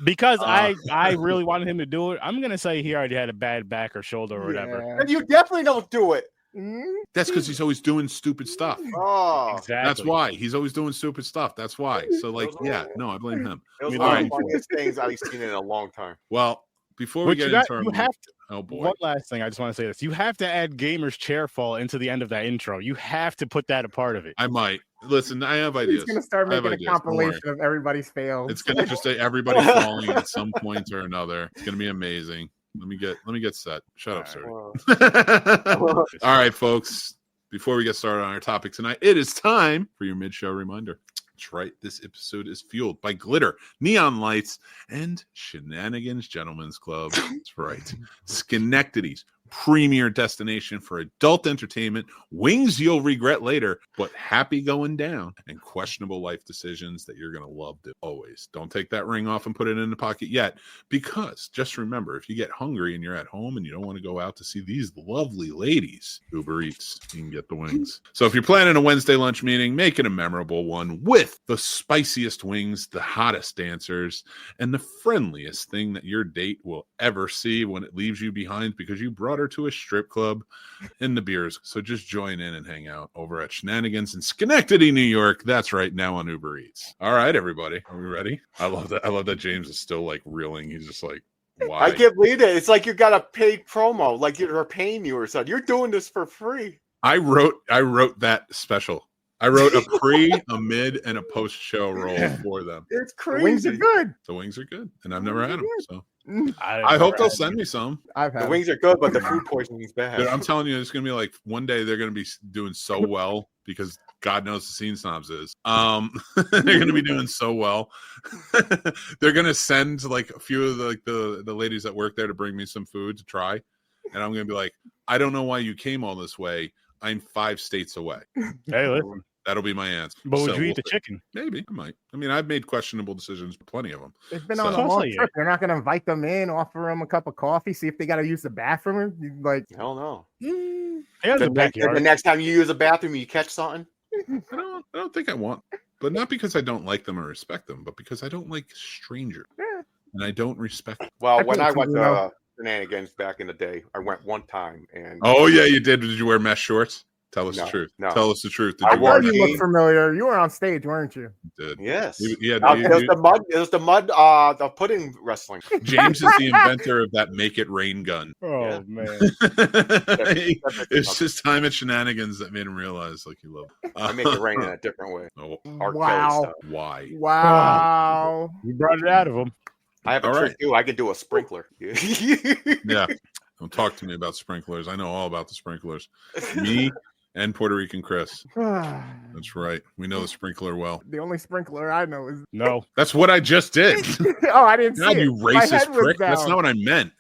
Because I really wanted him to do it. I'm gonna say he already had a bad back or shoulder or whatever. Yeah. And you definitely don't do it. Mm, That's because he's always doing stupid stuff. Oh, Exactly. That's why. He's always doing stupid stuff. That's why. So, like, yeah, no, I blame him. it was Me one of too. the funniest things I've seen in a long time. Well, before we But get you into our have to. oh boy. One last thing, I just want to say this: you have to add Gamer's chair fall into the end of that intro. You have to put that a part of it. I might. Listen, I have ideas. He's gonna start I have making a ideas. Don't worry. compilation of everybody's fails. It's gonna just say everybody falling at some point or another. It's gonna be amazing. Let me get set. Shut up, sir. Wow. All right, folks. Before we get started on our topic tonight, it is time for your mid-show reminder. That's right. This episode is fueled by glitter, neon lights, and Shenanigans Gentlemen's Club. That's right. Schenectady's premier destination for adult entertainment, wings you'll regret later, but happy going down, and questionable life decisions that you're going to love to always. Don't take that ring off and put it in the pocket yet, because just remember, if you get hungry and you're at home and you don't want to go out to see these lovely ladies, Uber Eats, you can get the wings. So if you're planning a Wednesday lunch meeting, make it a memorable one with the spiciest wings, the hottest dancers, and the friendliest thing that your date will ever see when it leaves you behind because you brought her to a strip club in the beers. So just join in and hang out over at Shenanigans in Schenectady, New York. That's right, now on Uber Eats. All right, everybody, are we ready? I love that James is still like reeling. He's just like, why? I can't believe it. It's like you got a paid promo, like they're paying you or something. You're doing this for free. I wrote that special. I wrote a pre, a mid, and a post-show roll for them. It's The crazy. wings are good. The wings are good, and I've never had them. So I I hope they'll send me some. I've had The wings are good, but the food poisoning is bad. Dude, I'm telling you, it's gonna be like one day they're gonna be doing so well because God knows the Scene Snobs is. They're gonna be doing so well. They're gonna send like a few of the ladies that work there to bring me some food to try, and I'm gonna be like, I don't know why you came all this way. I'm 5 states away. Hey, listen. That'll be my answer. But would So you eat we'll the see. chicken? Maybe I might. I mean, I've made questionable decisions, plenty of them. They've been So- on a Of course long they trip. They're not going to invite them in, offer them a cup of coffee, see if they got to use the bathroom. Like, Hell no. They have The the next, backyard. the next time you use a bathroom, you catch something. I don't think I want, but not because I don't like them or respect them, but because I don't like strangers Yeah. and I don't respect them. Well, I when feel I too, went you to know. Shenanigans back in the day, I went one time and Oh yeah, you did. Did you wear mesh shorts? Tell us No, the truth. no. Tell us the truth. Did I you oh, wore wear you mesh look jeans. familiar. You were on stage, weren't you? Did. yes. Yeah, It was the mud. It was the mud. The pudding wrestling. James is the inventor of that make it rain gun. Oh Yeah. man. It's his time at Shenanigans that made him realize like he loved. I make it rain in a different way. Oh, R. Kelly Wow. style. why? Wow. You brought it out of him. I have a All trick right. too. I can do a sprinkler. Yeah. Don't talk to me about sprinklers. I know all about the sprinklers. Me and Puerto Rican Chris. That's right. We know the sprinkler well. The only sprinkler I know is. No. That's what I just did. Oh, I didn't God, see it. you My head racist was prick. That's down. not what I meant.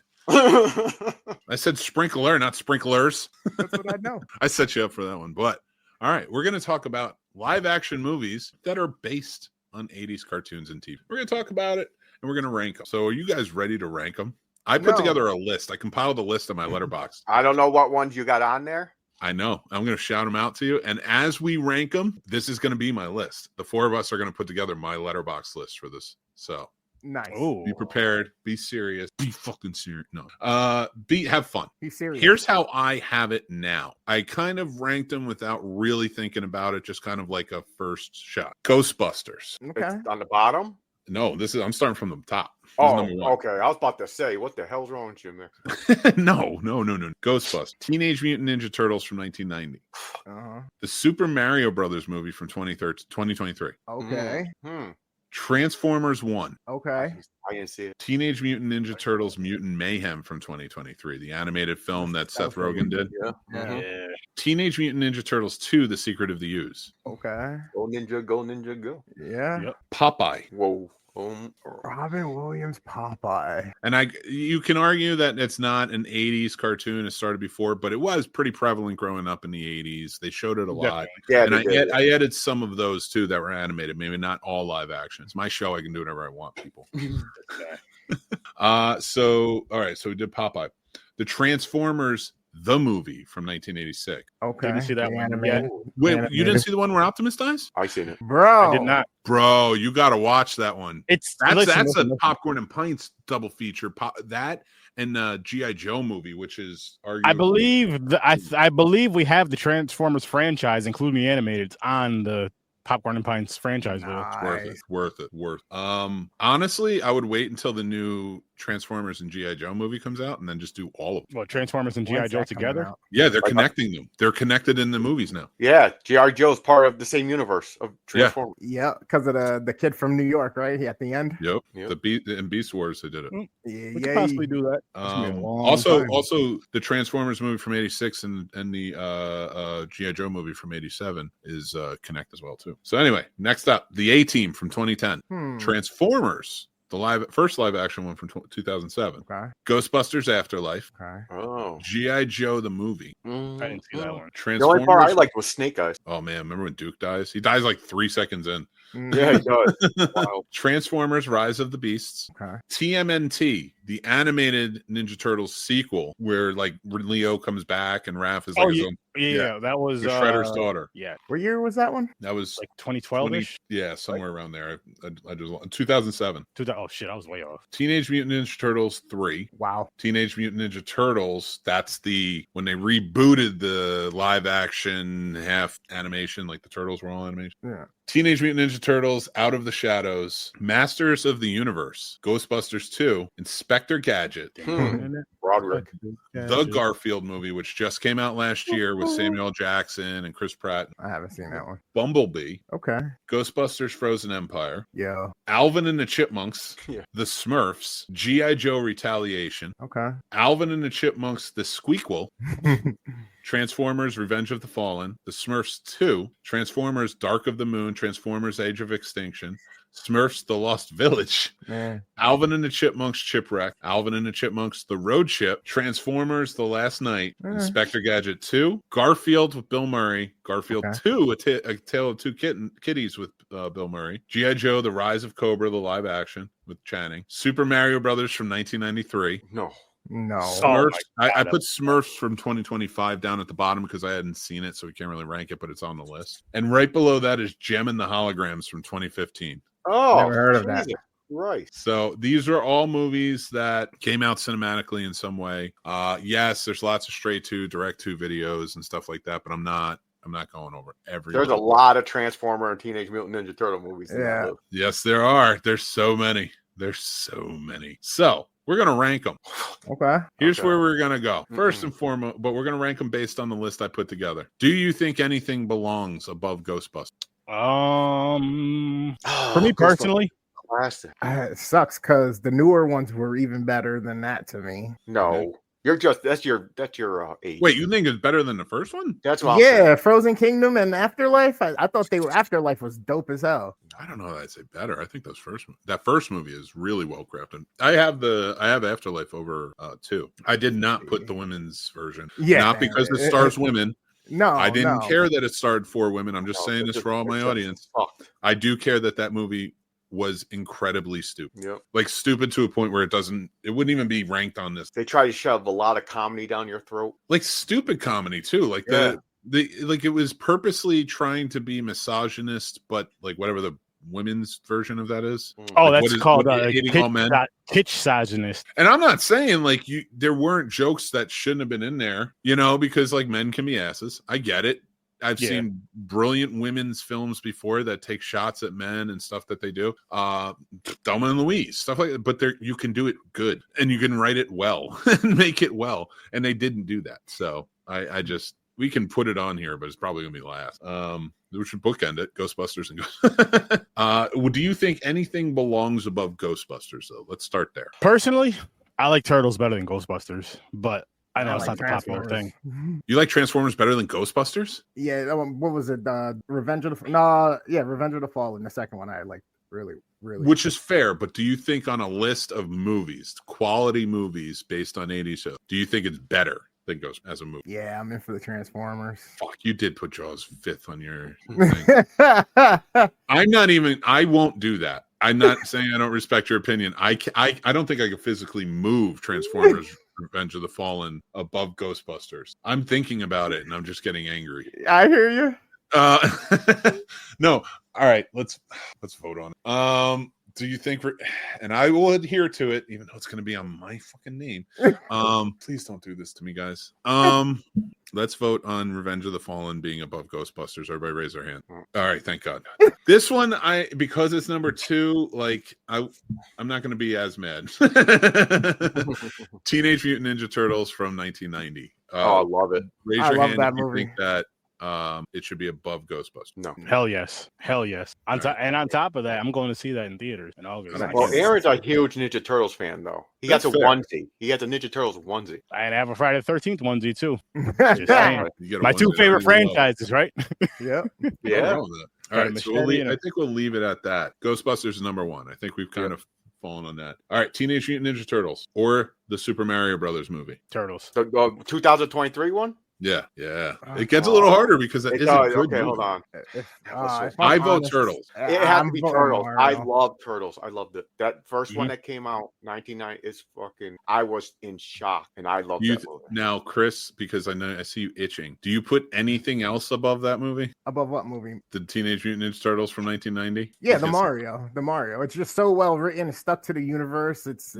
I said sprinkler, not sprinklers. That's what I know. I set you up for that one. But all right, we're going to talk about live action movies that are based on 80s cartoons and TV. We're going to talk about it and we're going to rank them. So are you guys ready to rank them? I put No. together a list. I compiled a list on my letterbox. I don't know what ones you got on there. I know. I'm going to shout them out to you. And as we rank them, this is going to be my list. The 4 of us are going to put together my letterbox list for this. So Nice. Oh. be prepared. Be serious. Be fucking serious. No. Have fun. He's serious. Here's how I have it now. I kind of ranked them without really thinking about it, just kind of like a first shot. Ghostbusters. Okay. It's on the bottom. No, I'm starting from the top. This is Oh, number 1. okay. I was about to say, what the hell's wrong with you, man? No. Ghostbusters. Teenage Mutant Ninja Turtles from 1990. Uh-huh. The Super Mario Brothers movie from 2023. Okay. Transformers 1. Okay. I didn't see it. Teenage Mutant Ninja Turtles Mutant Mayhem from 2023. The animated film that Seth Rogen did. Yeah. Yeah. Yeah. Teenage Mutant Ninja Turtles 2, The Secret of the Ooze. Okay. Go ninja, go ninja, go. Yeah. Yep. Popeye. Whoa. Robin Williams Popeye. And you can argue that it's not an 80s cartoon. It started before, but it was pretty prevalent growing up in the 80s. They showed it a lot. Yeah, And they did. I added some of those too that were animated, maybe not all live action. It's my show. I can do whatever I want, people. So all right, so we did Popeye. The Transformers the movie from 1986. Okay. Didn't see that The one. animated. Wait, Animated. you didn't see the one where Optimus dies? I seen it. Bro. I did not. Bro, you got to watch that one. That's listen. a popcorn and pints double feature. That and G.I. Joe movie, which is arguably, I believe we have the Transformers franchise, including the animated, on the Popcorn and Pints franchise. Nice. worth it. Honestly, I would wait until the new Transformers and G.I. Joe movie comes out and then just do all of them. What, Transformers and G.I. When's Joe that coming together? out? Yeah, they're connecting them. They're connected in the movies now. Yeah, G.I. Joe's part of the same universe of Transformers. Yeah, because of the kid from New York, right? At the end. Yep. Yep. In Beast Wars, they did it. Yeah, We could possibly do that. gonna be a long Also, time. the Transformers movie from '86 and the G.I. Joe movie from '87 is connect as well too. So anyway, next up, the A-Team from 2010, Transformers, the first live action one from 2007, Okay. Ghostbusters Afterlife, Okay. Oh. G.I. Joe the movie, I didn't see that one. The Transformers. only part I liked was Snake Eyes. Oh man, remember when Duke dies? He dies like 3 seconds in. Yeah, he does. Wow. Transformers: Rise of the Beasts. Okay. TMNT, the animated Ninja Turtles sequel, where like Leo comes back and Raph is like his own, Yeah, that was the Shredder's daughter. Yeah, What year was that one? That was like 2012ish. yeah, somewhere around there. I just 2007. Oh shit, I was way off. Teenage Mutant Ninja Turtles 3. Wow. Teenage Mutant Ninja Turtles. That's when they rebooted the live action half animation, like the Turtles were all animation. Yeah. Teenage Mutant Ninja Turtles, Out of the Shadows, Masters of the Universe, Ghostbusters 2, Inspector Gadget, Roderick. the Garfield movie, which just came out last year with Samuel L. Jackson and Chris Pratt, I haven't seen that one. Bumblebee, Okay. Ghostbusters Frozen Empire, Yeah. Alvin and the Chipmunks, Yeah. The Smurfs, G.I. Joe Retaliation, Okay. Alvin and the Chipmunks, The Squeakquel, Transformers Revenge of the Fallen, The Smurfs 2, Transformers Dark of the Moon, Transformers Age of Extinction, Smurfs The Lost Village, Man. Alvin and the Chipmunks Chipwreck, Alvin and the Chipmunks The Road Chip, Transformers The Last Night, Inspector Gadget 2, Garfield with Bill Murray, Garfield 2, A Tale of Two Kitties with Bill Murray, G.I. Joe The Rise of Cobra, the live action with Channing, Super Mario Brothers from 1993. No. Smurfs. I put Smurfs from 2025 down at the bottom because I hadn't seen it, so we can't really rank it, but it's on the list. And right below that is Gem and the Holograms from 2015. Oh, Never heard of that. Right. So these are all movies that came out cinematically in some way. Yes, there's lots of straight to direct to videos and stuff like that, but I'm not going over every. There's a lot of Transformer and Teenage Mutant Ninja Turtle movies. Yeah. Yes, there are. There's so many. So we're gonna rank them. Okay. Here's where we're gonna go. First and foremost, but we're gonna rank them based on the list I put together. Do you think anything belongs above Ghostbusters? For me personally, Classic. It sucks because the newer ones were even better than that to me. No. You're just that's your age. Wait, you think it's better than the first one? That's what I'm saying. Yeah, Frozen Kingdom and Afterlife. I thought Afterlife was dope as hell. I don't know that I'd say better. I think that first movie is really well crafted. I have Afterlife over 2. I did not put the women's version. Yeah, not because it stars women. No, I didn't care that it starred 4 women. I'm just saying this for all my it's audience. fucked. I do care that movie was incredibly stupid. Yep. Like stupid to a point where it wouldn't even be ranked on this. They try to shove a lot of comedy down your throat. Like stupid comedy too. Like like it was purposely trying to be misogynist, but like whatever the women's version of that is. oh, Like, that's what called hating all men. kitschsagynist. And I'm not saying like there weren't jokes that shouldn't have been in there, because like men can be asses. I get it. I've seen brilliant women's films before that take shots at men and stuff that they do. Thelma and Louise, stuff like that. But you can do it good and you can write it well and make it well. And they didn't do that. So we can put it on here, but it's probably gonna be last. We should bookend it. Ghostbusters and do you think anything belongs above Ghostbusters though? Let's start there. Personally, I like Turtles better than Ghostbusters, but I know it's not the popular thing. You like Transformers better than Ghostbusters? Yeah, what was it? Revenge of the Fallen. The second one I like really. Which is fair, but do you think on a list of movies, quality movies based on 80s shows, do you think it's better than Ghost as a movie? Yeah, I'm in for the Transformers. Fuck, you did put Jaws 5th on your thing. I won't do that. I'm not saying I don't respect your opinion. I don't think I could physically move Transformers Revenge of the Fallen above Ghostbusters. I'm thinking about it and I'm just getting angry. I hear you. No, all right, let's vote on it. Do you think and I will adhere to it, even though it's going to be on my fucking name. Please don't do this to me, guys. Let's vote on Revenge of the Fallen being above Ghostbusters. Everybody raise their hand. All right, thank God. This one, because it's number 2, like I'm not going to be as mad. Teenage Mutant Ninja Turtles from 1990. I love it. Raise your hand if you think that it should be above Ghostbusters. No. Hell yes. On top of that, I'm going to see that in theaters in August. Well, Aaron's a huge Ninja Turtles fan, though. He got the onesie. He got the Ninja Turtles onesie. I have a Friday the 13th onesie too. You get My a 2 onesie. favorite franchises, right? Yeah. Yeah. All right, so I think we'll leave it at that. Ghostbusters is number 1. I think we've kind of fallen on that. All right, Teenage Mutant Ninja Turtles or the Super Mario Brothers movie. Turtles. The 2023 one? Yeah. It gets a little harder because it is a good movie. Hold on. I vote Turtles. It has to be Turtles. Mario. I love Turtles. I loved it. That first one that came out, 1990, is fucking. I was in shock, and I love that movie. Now, Chris, because I see you itching. Do you put anything else above that movie? Above what movie? The Teenage Mutant Ninja Turtles from 1990. Yeah, the Mario. It's just so well written. It's stuck to the universe. It's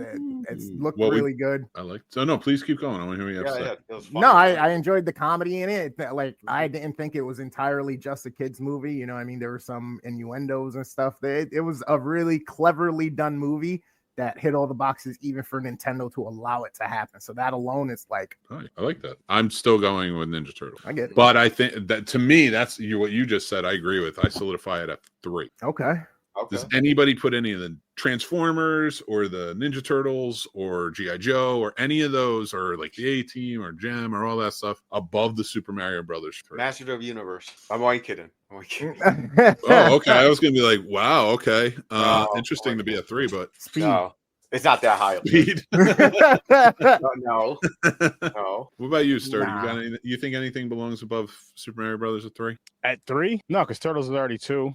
looked really good. I like. So no, please keep going. I want to hear what you have to say. No, I enjoyed the comedy in it. Like, I didn't think it was entirely just a kids movie. You know, I mean, there were some innuendos and stuff. It was a really cleverly done movie that hit all the boxes, even for Nintendo to allow it to happen. So that alone is like, I like that. I'm still going with Ninja Turtles. I get it. But I think that, to me, that's what you just said. I agree with. I solidify it at 3. Okay. Does anybody put any of the Transformers or the Ninja Turtles or G.I. Joe or any of those, or like the A-Team or Gem or all that stuff above the Super Mario Brothers? Master of the Universe. I'm only kidding. Oh, okay. I was going to be like, wow, okay. Interesting to be at 3, but Speed. No, it's not that high. Speed. No. What about you, Sturdy? Nah. You think anything belongs above Super Mario Brothers at 3? At 3? No, because Turtles is already 2.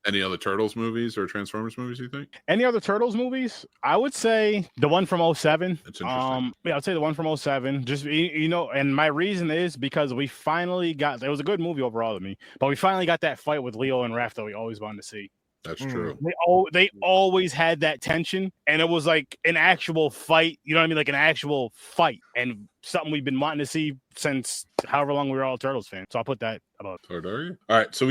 Any other Turtles movies or Transformers movies, you think? Any other Turtles movies? I would say the one from 07. That's interesting. Yeah, I'd say the one from 07. Just, you know, and my reason is because we finally got, it was a good movie overall to me, but we finally got that fight with Leo and Raph that we always wanted to see. That's true. They always had that tension, and it was like an actual fight. You know what I mean? Like an actual fight, and something we've been wanting to see since however long we were all Turtles fans. So I'll put that above. All right, so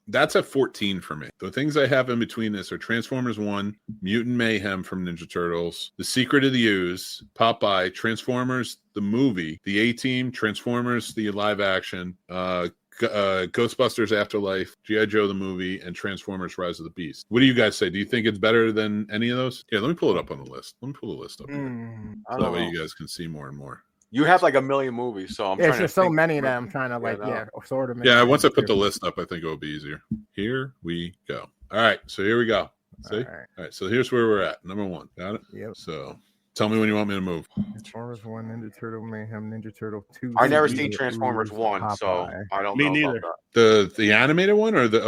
that's at 14 for me. The things I have in between this are Transformers 1, Mutant Mayhem from Ninja Turtles, The Secret of the Ooze, Popeye, Transformers the movie, The A-Team, Transformers the live action, Ghostbusters Afterlife, G.I. Joe the movie, and Transformers Rise of the Beast. What do you guys say? Do you think it's better than any of those? Yeah, let me pull it up on the list. Let me pull the list up here. So that way you guys can see more and more. You have like a million movies, so I'm trying It's to just so think. many that I'm trying to sort of. Yeah, once I put the list up, I think it will be easier. Here we go. All right, so here we go. See? All right, so here's where we're at. Number 1. Got it? Yep. So tell me when you want me to move. Transformers 1, Ninja Turtle Mayhem, Ninja Turtle 2. I never seen Transformers 1, so I don't know. Me neither. About that. The animated one or the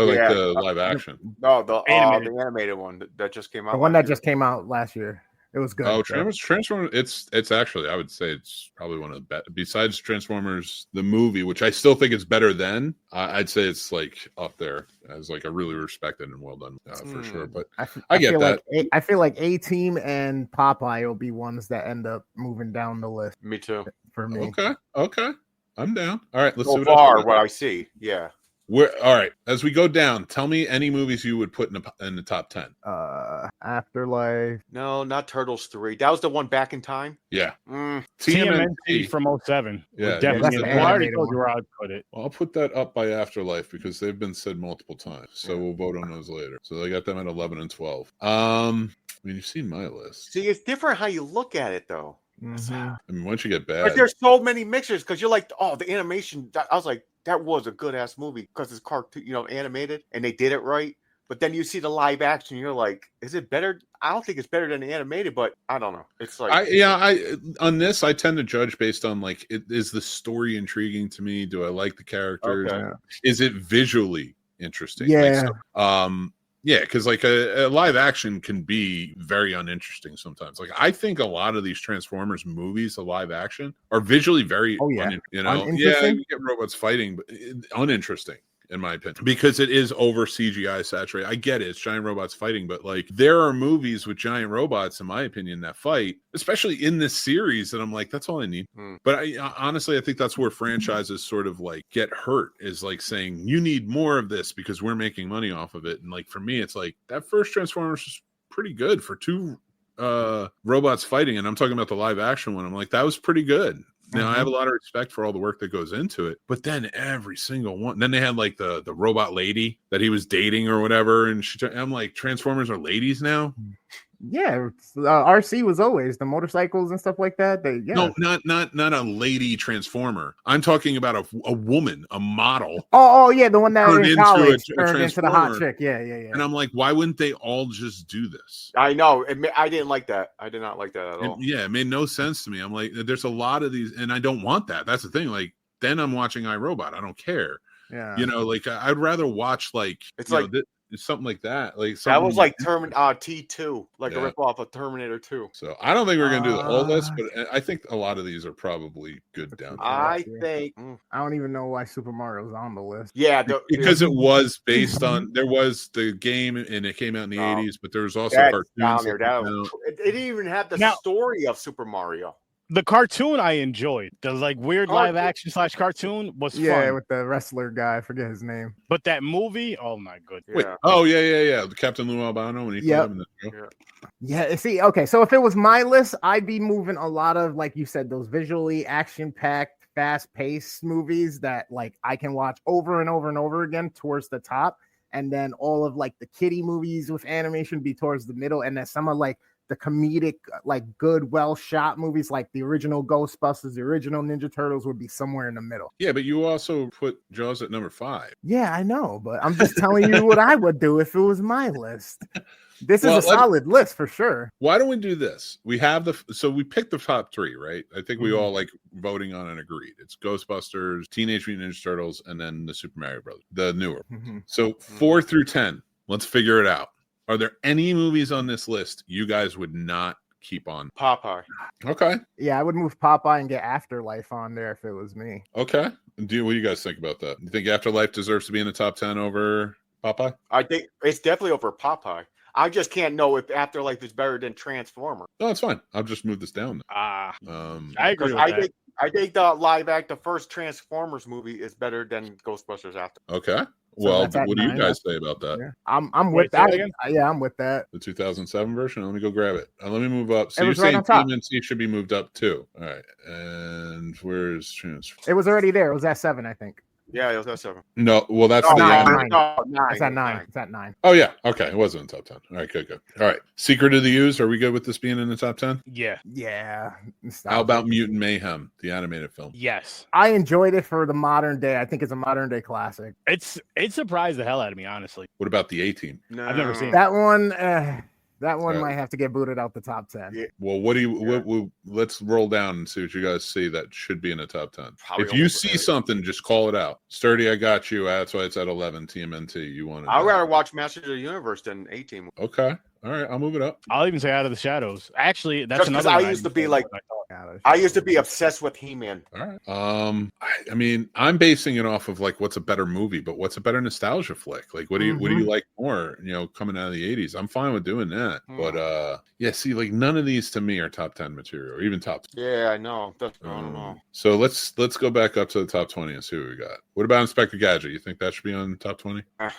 live action? No, the animated one that just came out. The one that just came out last year. It was good. Oh, Transformers! It's actually, I would say it's probably one of the best. Besides Transformers the movie, which I still think it's better than. I'd say it's like up there as like a really respected and well done for sure. But I get that. I feel like A-Team and Popeye will be ones that end up moving down the list. Me too. For me. Okay, I'm down. All right, let's so see far what I see. Yeah. All right, as we go down, tell me any movies you would put in the top 10. Afterlife. No, not Turtles 3. That was the one back in time. Yeah. TMNT from 07. Yeah, definitely. that's I already told you where I'd put it. Well, I'll put that up by Afterlife because they've been said multiple times. So we'll vote on those later. So I got them at 11 and 12. I mean, you've seen my list. See, it's different how you look at it, though. Mm-hmm. I mean, once you get bad, But there's so many mixtures because you're like, oh, the animation. I was like, that was a good ass movie because it's cartoon, animated, and they did it right. But then you see the live action, you're like, is it better? I don't think it's better than the animated, but I don't know. It's like, on this, I tend to judge based on like, is the story intriguing to me? Do I like the characters? Okay. Is it visually interesting? Yeah. Like, Yeah, because like a live action can be very uninteresting sometimes. Like I think a lot of these Transformers movies, the live action, are visually very, Uninteresting? you get robots fighting, but uninteresting in my opinion, because it is over CGI saturated. I get it, it's giant robots fighting, but like there are movies with giant robots, in my opinion, that fight, especially in this series, that I'm like, that's all I need. But I honestly, I think that's where franchises sort of like get hurt, is like saying you need more of this because we're making money off of it. And like for me, it's like that first Transformers was pretty good for two robots fighting, and I'm talking about the live action one. I'm like, that was pretty good. Now I have a lot of respect for all the work that goes into it, but then every single one. Then they had like the robot lady that he was dating or whatever, and I'm like, Transformers are ladies now. Yeah, RC was always the motorcycles and stuff like that. No, not a lady Transformer. I'm talking about a woman, a model. Oh, yeah, the one that turned in into college a turned into the hot Transformer. chick. Yeah. And I'm like, why wouldn't they all just do this? I know. I didn't like that. I did not like that at all. Yeah, it made no sense to me. I'm like, there's a lot of these, and I don't want that. That's the thing. Like, then I'm watching iRobot. I don't care. Yeah. You know, like I'd rather watch like It's like something like that. Like that was like T2, like a ripoff of Terminator 2. So I don't think we're gonna do the whole list, but I think a lot of these are probably good down. I think I don't even know why Super Mario's on the list. Yeah, because it was based on, there was the game and it came out in the 80s, but there was also cartoons down there. It didn't even have the story of Super Mario. The cartoon I enjoyed. The like weird live action / cartoon was fun. Yeah, with the wrestler guy, I forget his name. But that movie, oh my goodness. Wait, the Captain Lou Albano when he played him in the show. Yeah, see, okay, so if it was my list, I'd be moving a lot of, like you said, those visually action-packed, fast-paced movies that like I can watch over and over and over again towards the top, and then all of like the kiddie movies with animation be towards the middle, and then some of like the comedic, like good, well shot movies, like the original Ghostbusters, the original Ninja Turtles, would be somewhere in the middle. Yeah, but you also put Jaws at number 5. Yeah, I know, but I'm just telling you what I would do if it was my list. This is a solid list for sure. Why don't we do this? We have so we picked the top 3, right? I think we all like voting on and agreed. It's Ghostbusters, Teenage Mutant Ninja Turtles, and then the Super Mario Brothers, the newer. So 4 through 10, let's figure it out. Are there any movies on this list you guys would not keep on? Popeye. Okay. Yeah, I would move Popeye and get Afterlife on there if it was me. Okay. What do you guys think about that? You think Afterlife deserves to be in the top 10 over Popeye? I think it's definitely over Popeye. I just can't know if Afterlife is better than Transformer. No, it's fine. I'll just move this down. I agree with that. I think the first Transformers movie is better than Ghostbusters After. Okay. Well, what do you guys say about that? Yeah. I'm with that. Yeah, I'm with that. The 2007 version? Let me go grab it. Let me move up. So you're right saying TMNT should be moved up too. All right. And where's Transformers? It was already there. It was at 7, I think. Yeah, it was at 7. No, well, that's 9. Nine. It's at 9. It's at 9. Oh, yeah. Okay. It wasn't in the top 10. All right. Good. All right. Secret of the Ooze. Are we good with this being in the top 10? Yeah. Yeah. How about Mutant Mayhem, the animated film? Yes. I enjoyed it for the modern day. I think it's a modern day classic. It surprised the hell out of me, honestly. What about the A-Team? No. I've never seen that one. That one might have to get booted out the top 10. Yeah. Well, let's roll down and see what you guys see that should be in the top 10. Probably if you see something, just call it out. Sturdy, I got you. That's why it's at 11. TMNT, you want to? I'd rather watch Masters of the Universe than A-Team. Okay. All right. I'll move it up. I'll even say Out of the Shadows. Actually, that's just another. I used to be obsessed with He-Man. All right. I mean, I'm basing it off of like what's a better movie, but what's a better nostalgia flick? Like, what do you like more? You know, coming out of the 80s. I'm fine with doing that, but yeah. See, like none of these to me are top 10 material, or even top. Yeah, I know. I don't know. So let's go back up to the top 20 and see what we got. What about Inspector Gadget? You think that should be on the top 20? It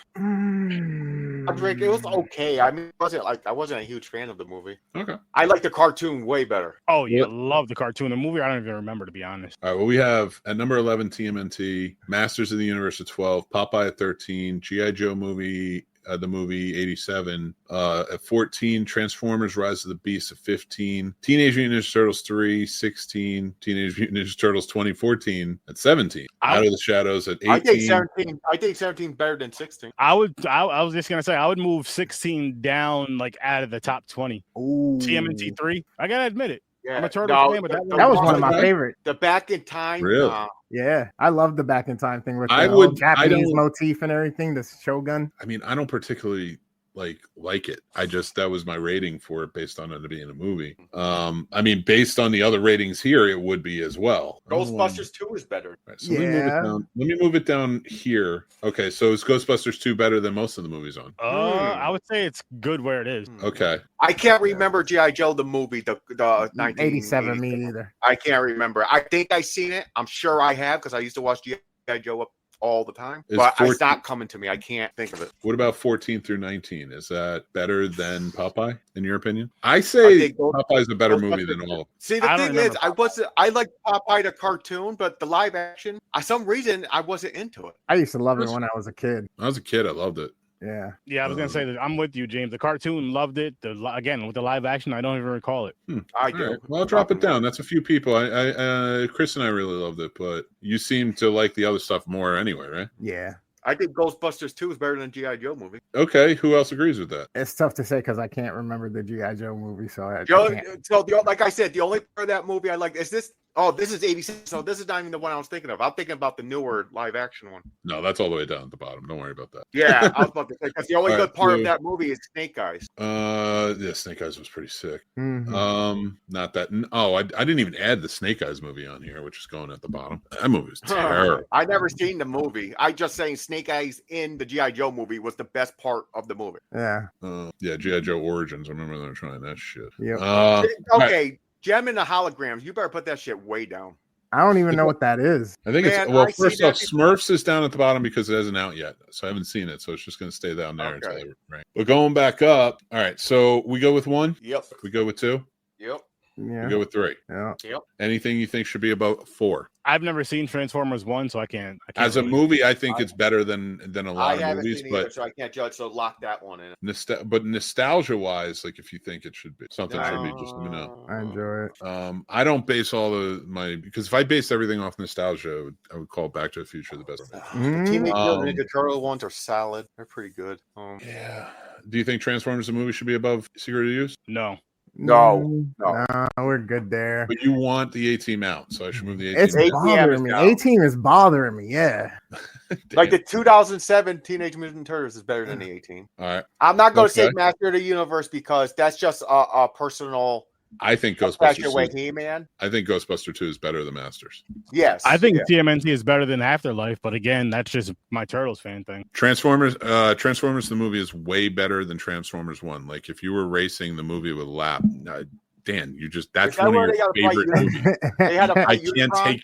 was okay. I mean, I wasn't a huge fan of the movie. Okay. I like the cartoon way better. Oh yeah, love the cartoon. The movie I don't even remember, to be honest. All right. Well, we have at number 11 TMNT, Masters of the Universe at 12, Popeye at 13, G.I. Joe movie. The movie 87 at 14, Transformers Rise of the Beast at 15, Teenage Mutant Ninja Turtles 3 16, Teenage Mutant Ninja Turtles 2014 at 17, Out of the Shadows at 18. I think 17 better than 16. I was just gonna say I would move 16 down, like out of the top 20. Ooh. TMNT 3. I gotta admit it. Yeah, I'm a Turtle fan, but that was one of my favorite. The Back in Time. Really? Yeah, I love the Back in Time thing with the Japanese motif and everything. The Shogun. I mean, I don't particularly like it. That was my rating for it based on it being a movie. I mean, based on the other ratings here, it would be as well. Ghostbusters 2 is better. Right, so let me move it down here. Okay, so is Ghostbusters 2 better than most of the movies on? I would say it's good where it is. Okay. I can't remember G.I. Joe the movie, the 87. Me either. I can't remember. I think I seen it. I'm sure I have because I used to watch G.I. Joe up all the time, but it's not coming to me. I can't think of it. What about 14 through 19? Is that better than Popeye, in your opinion? I say Popeye is a better movie than all of them. See, the thing is, I like Popeye the cartoon, but the live action, for some reason, I wasn't into it. I used to love it when I was a kid. When I was a kid, I loved it. Yeah. I was gonna say that I'm with you, James. The cartoon loved it. Again, with the live action, I don't even recall it. I do. Right. Well, I'll drop it down. That's a few people. Chris and I really loved it, but you seem to like the other stuff more anyway, right? Yeah. I think Ghostbusters 2 is better than G.I. Joe movie. Okay, who else agrees with that? It's tough to say because I can't remember the G.I. Joe movie. So like I said, the only part of that movie I like is this. Oh, this is 86. So this is not even the one I was thinking of. I'm thinking about the newer live action one. No, that's all the way down at the bottom. Don't worry about that. Yeah, I was about to say because the only good part of that movie is Snake Eyes. Yeah, Snake Eyes was pretty sick. Mm-hmm. Not that. Oh, I didn't even add the Snake Eyes movie on here, which is going at the bottom. That movie was terrible. I never seen the movie. I just saying Snake Eyes in the G.I. Joe movie was the best part of the movie. Yeah. Yeah, G.I. Joe Origins. I remember them trying that shit. Yeah. Okay, Gem and the Holograms. You better put that shit way down. I don't even know what that is. I think first off, Smurfs is down at the bottom because it hasn't out yet. So I haven't seen it. So it's just going to stay down there until I rank. But going back up. All right. So we go with 1. Yep. We go with 2. Yep. Yeah. We go with 3. Yeah. Yep. Anything you think should be about 4? I've never seen Transformers 1, so I can't As a movie, I think it's better than a lot of movies, but so I can't judge. So lock that one in. But nostalgia-wise, like if you think it should be something, should be just let me know. I enjoy it. I don't base all because if I based everything off nostalgia, I would call Back to the Future the best. Teenage Mutant Ninja Turtle ones are solid. They're pretty good. Yeah. Do you think Transformers the movie should be above Secret of the Use? No. No, we're good there. But you want the A-Team out, so I should move the A-Team. It's bothering me. A-Team is bothering me. Yeah. Like the 2007 Teenage Mutant Turtles is better than the 18. All right. I'm not going to say Master of the Universe because that's just a personal. I think Ghostbusters 2. I think Ghostbuster 2 is better than Masters. Yes. I think TMNT is better than Afterlife, but again, that's just my Turtles fan thing. Transformers the movie is way better than Transformers 1. Like if you were racing the movie with lap, Dan, that's one of your favorite movies. I can't take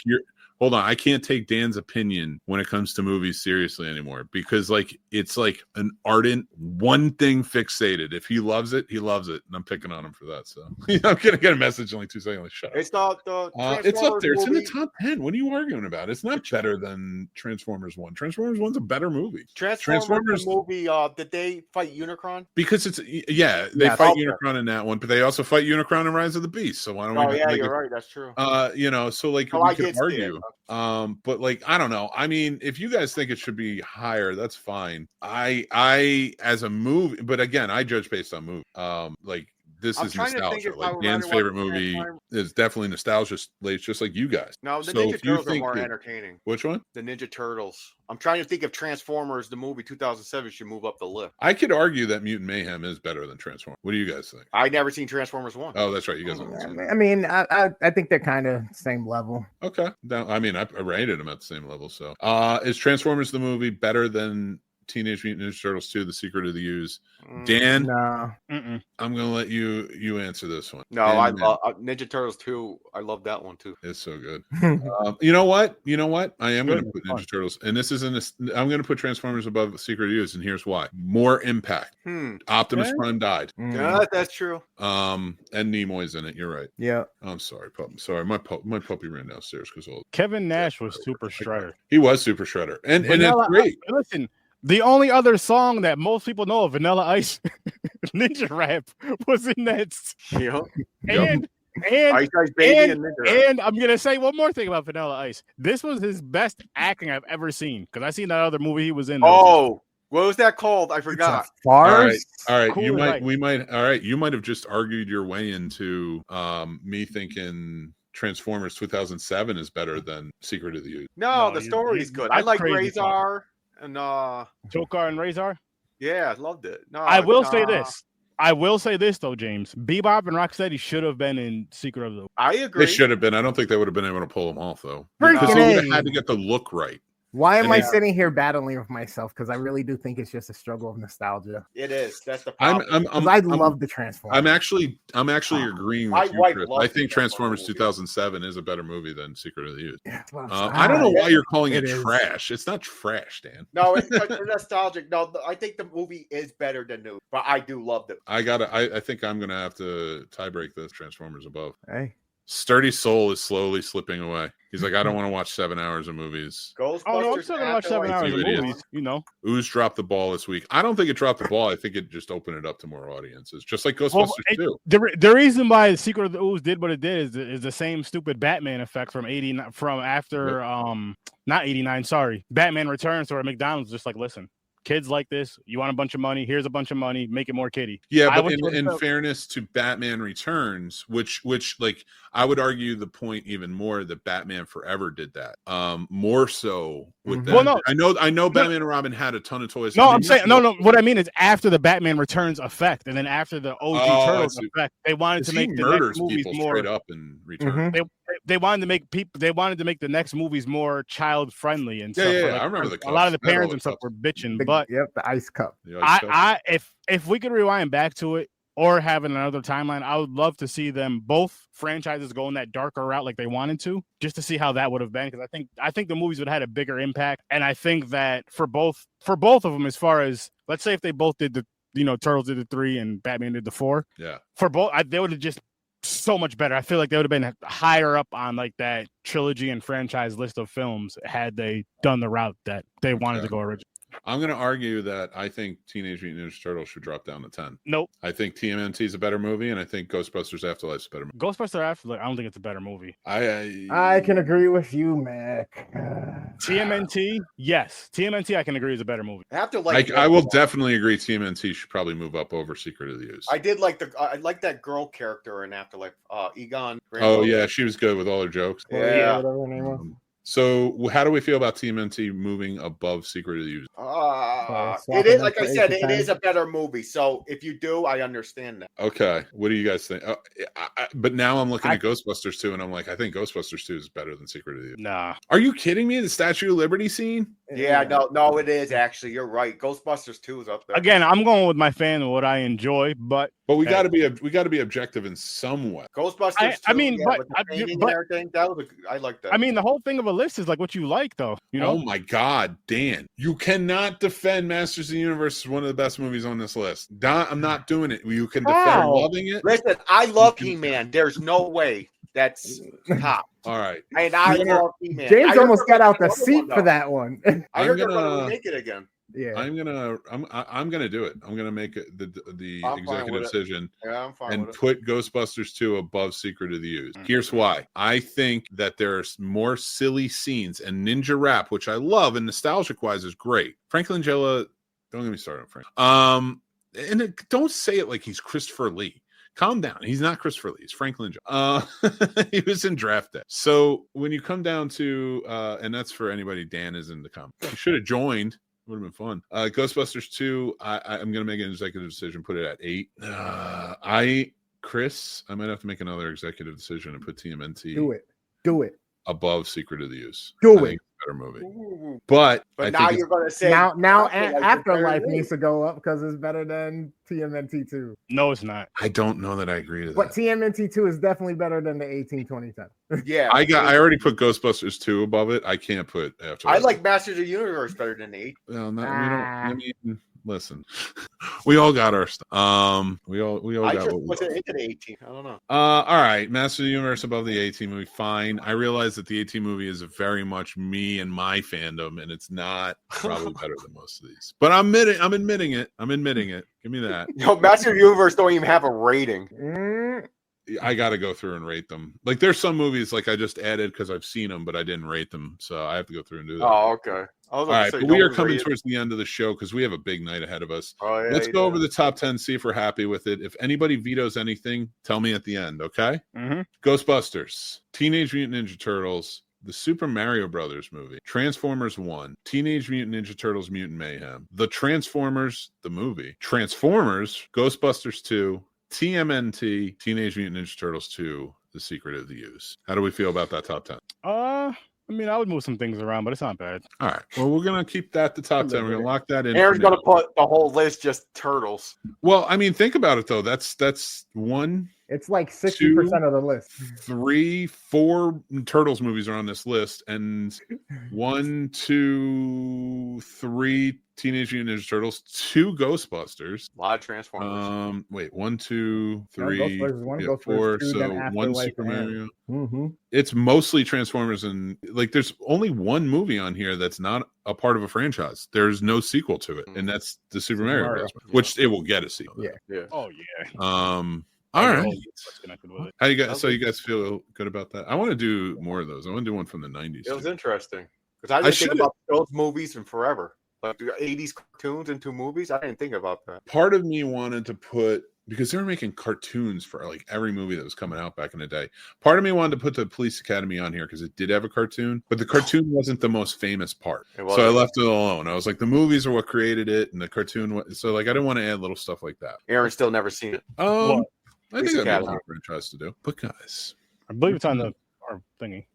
I can't take Dan's opinion when it comes to movies seriously anymore because it's like an ardent one thing fixated. If he loves it, he loves it, and I'm picking on him for that. So I'm gonna get a message in like 2 seconds. Like, shut up. It's not the. It's up there. It's in the top 10. What are you arguing about? It's not better than Transformers 1. Transformers 1's a better movie. Transformers movie. Did they fight Unicron? Because they fight Unicron in that one, but they also fight Unicron in Rise of the Beast. So why don't we? Oh yeah, you're right. That's true. So we could argue. But I don't know. I mean, if you guys think it should be higher, that's fine. I as a movie, but again, I judge based on movie. This is nostalgia. Like Dan's favorite movie is definitely nostalgia, just like you guys. No, the Ninja Turtles are more entertaining. Which one? The Ninja Turtles. I'm trying to think if Transformers, the movie 2007, should move up the list. I could argue that Mutant Mayhem is better than Transformers. What do you guys think? I never seen Transformers 1. Oh, that's right. You guys haven't seen it. I mean, I think they're kind of same level. Okay. I mean, I rated them at the same level. So, is Transformers the movie better than Teenage Mutant Ninja Turtles 2, The Secret of the Use? Dan? No. I'm going to let you answer this one. No, I love Ninja Turtles 2. I love that one too. It's so good. You know what? I am going to put Ninja Turtles, and this isn't. I'm going to put Transformers above The Secret of the Use, and here's why: more impact. Optimus Prime died. Yeah, that's true. And Nimoy's in it. You're right. Yeah. I'm sorry, pup. Sorry, my puppy ran downstairs because Kevin Nash was Super Shredder. He was Super Shredder, and it's great. Listen. The only other song that most people know of Vanilla Ice Ninja Rap was in that. And Ice Ice Baby and I'm gonna say one more thing about Vanilla Ice. This was his best acting I've ever seen because I seen that other movie he was in. Oh, what was that called? I forgot. All right. Cool, You might have just argued your way into me thinking Transformers 2007 is better than Secret of the Use. No, the story's good. I like Razor. And Tokar and Razor. Yeah, I loved it. No, I will say this. I will say this though, James. Bebop and Rocksteady should have been in Secret of the. I They agree. should have been. I don't think they would have been able to pull them off though. Freaking Because they would have A. had to get the look right. Why am And I they- sitting here battling with myself? Because I really do think it's just a struggle of nostalgia. It is. That's the I'm problem. I'm, I I'm, love the Transformers. I'm actually agreeing My with you, wife Chris. loves I think the Transformers Transformers 2007 is a better movie than Secret of the Use. Yeah, that's what I'm I don't know saying. why you're calling it It is. trash. It's not trash, Dan. No, it's nostalgic. No, I think the movie is better than new, but I do love it. I think I'm gonna have to tie break this Transformers above. Hey, Sturdy Soul is slowly slipping away. He's like, I don't want to watch 7 hours of movies. Ghostbusters. Oh no, I'm still gonna watch 7 hours of You idiot. movies. You know. Ooze dropped the ball this week. I don't think it dropped the ball. I think it just opened it up to more audiences, just like Ghostbusters 2. The reason why the Secret of the Ooze did what it did is the same stupid Batman effect from 89 from after not 89, sorry. Batman Returns, where McDonald's just like, listen, kids like this, you want a bunch of money, here's a bunch of money, make it more kiddie. Yeah, I but wish it would've in felt- fairness to Batman Returns, which like I would argue the point even more that Batman Forever did that. More so with Mhm. that. Well, no. I know Batman and Robin had a ton of toys. No, I mean, I'm saying no. What I mean is after the Batman Returns effect, and then after the OG Oh, I Turtles see. effect, they wanted 'cause to he make the murders next movies people more. straight up in Return. Mhm. They wanted to make people. They wanted to make the next movies more child friendly and Yeah, stuff. yeah, But, yeah, like, I remember the a lot of the cups. I had all parents the and stuff cups. were bitching. the, But yep, the ice cup. The Ice Cup. if we could rewind back to it or have another timeline, I would love to see them both franchises go in that darker route like they wanted to, just to see how that would have been. Because I think the movies would have had a bigger impact, and I think that for both of them, as far as let's say if they both did the Turtles did the 3 and Batman did the 4, Yeah. for both they would have just so much better. I feel like they would have been higher up on like that trilogy and franchise list of films had they done the route that they wanted to go originally. I'm going to argue that I think Teenage Mutant Ninja Turtles should drop down to 10. Nope. I think TMNT is a better movie, and I think Ghostbusters Afterlife is a better movie. Ghostbusters Afterlife, I don't think it's a better movie. I can agree with you, Mac. TMNT, yes. TMNT, I can agree is a better movie. I will definitely agree TMNT should probably move up over Secret of the Use. I did like I like that girl character in Afterlife. Egon. Oh, yeah, she was good with all her jokes. Yeah. Whatever her name was. So how do we feel about TMNT moving above Secret of the Use? It is, like I Swap said, it it is a better movie. So if you do, I understand that. Okay, what do you guys think? But now I'm looking at Ghostbusters 2, and I'm like, I think Ghostbusters 2 is better than Secret of the Use. Nah. Are you kidding me? The Statue of Liberty scene? Yeah, no, it is actually. You're right. Ghostbusters 2 is up there. Again, I'm going with my fan and what I enjoy, but we got to be objective in some way. Ghostbusters 2, I mean, yeah, but- with the painting and everything, I like that. I mean, the whole thing of a list is like what you like, though. You know, Oh my God, Dan! You cannot defend Masters of the Universe as one of the best movies on this list. I'm not doing it. You can defend How? loving it. Listen, I love He-Man. There's no way that's top. All right, And I love He-Man. James I almost heard got out the another seat one, for though. that one. I heard I'm they're going gonna- to remake it again. Yeah. I'm gonna do it. I'm gonna make it the I'm fine executive with it. decision Yeah, I'm fine and with it. put Ghostbusters 2 above Secret of the Use. Mhm. Here's why. I think that there's more silly scenes, and Ninja Rap, which I love and nostalgic wise is great. Franklin Jella, don't get me started on Frank. Don't say it like he's Christopher Lee. Calm down. He's not Christopher Lee. He's Franklin Jella. He was in Draft Day. So when you come down to, and that's for anybody Dan is in the comments. You should have joined. Would have been fun. Ghostbusters 2, I'm going to make an executive decision, put it at 8. Chris, I might have to make another executive decision and put TMNT Do it. above Secret of the Use. Do I think it. it's a better movie. Ooh. But But I now think you're going to say Now Afterlife is Afterlife better needs to go up because it's better than TMNT 2. no, it's not. I don't know that I agree to But that. TMNT 2 is definitely better than the 2010. Yeah. I already put Ghostbusters 2 above it. I can't put after. I like Masters of the Universe better than 8. Well, no, we don't. I mean, listen, we all got our stuff. We all I got just what we put love. it into the 18. I don't know. All right, Master of the Universe above the 18 movie. Fine. I realize that the 18 movie is very much me and my fandom, and it's not probably better than most of these. But I'm admitting it. Give me that. Yo, Masters of the Universe don't even have a rating. I got to go through and rate them. Like there's some movies like I just added because I've seen them, but I didn't rate them, so I have to go through and do that. Oh, okay. All right, but we are coming towards the end of the show because we have a big night ahead of us. Oh, yeah, Let's you go do. over the top 10, see if we're happy with it. If anybody vetoes anything, tell me at the end, okay? Mm-hmm. Ghostbusters, Teenage Mutant Ninja Turtles, the Super Mario Brothers movie, Transformers 1, Teenage Mutant Ninja Turtles Mutant Mayhem, The Transformers, the movie, Transformers, Ghostbusters 2, TMNT, Teenage Mutant Ninja Turtles 2, The Secret of the Use. How do we feel about that top 10? I mean, I would move some things around, but it's not bad. All right. Well, we're going to keep that the top 10. We're going to lock that in. Aaron's going to put the whole list just turtles. Well, I mean, think about it, though. That's one. It's like 60% of the list. 3, 4 Turtles movies are on this list, and 1, 2, 3 Teenage Mutant Ninja Turtles, 2 Ghostbusters. A lot of Transformers. Wait, 1, 2, 3, Ghostbusters 1, yeah, Ghostbusters 4. 2, So then 1 Afterlife Super Mario. Mm-hmm. It's mostly Transformers, and like there's only one movie on here that's not a part of a franchise. There's no sequel to it, and that's the Super Mario Bros., which it will get a sequel. Yeah. Oh yeah. All right. With it. How you guys? So you guys feel good about that? I want to do more of those. I want to do one from the 90s. It was too. interesting because I didn't think about those movies in forever. Like the 80s cartoons into movies, I didn't think about that. Part of me wanted to put, because they were making cartoons for like every movie that was coming out back in the day. Part of me wanted to put the Police Academy on here because it did have a cartoon, but the cartoon wasn't the most famous part. So I left it alone. I was like, the movies are what created it, and the cartoon. So like, I didn't want to add little stuff like that. Aaron's still never seen it. I think that's a franchise to do. But guys, I believe it's on our thingy.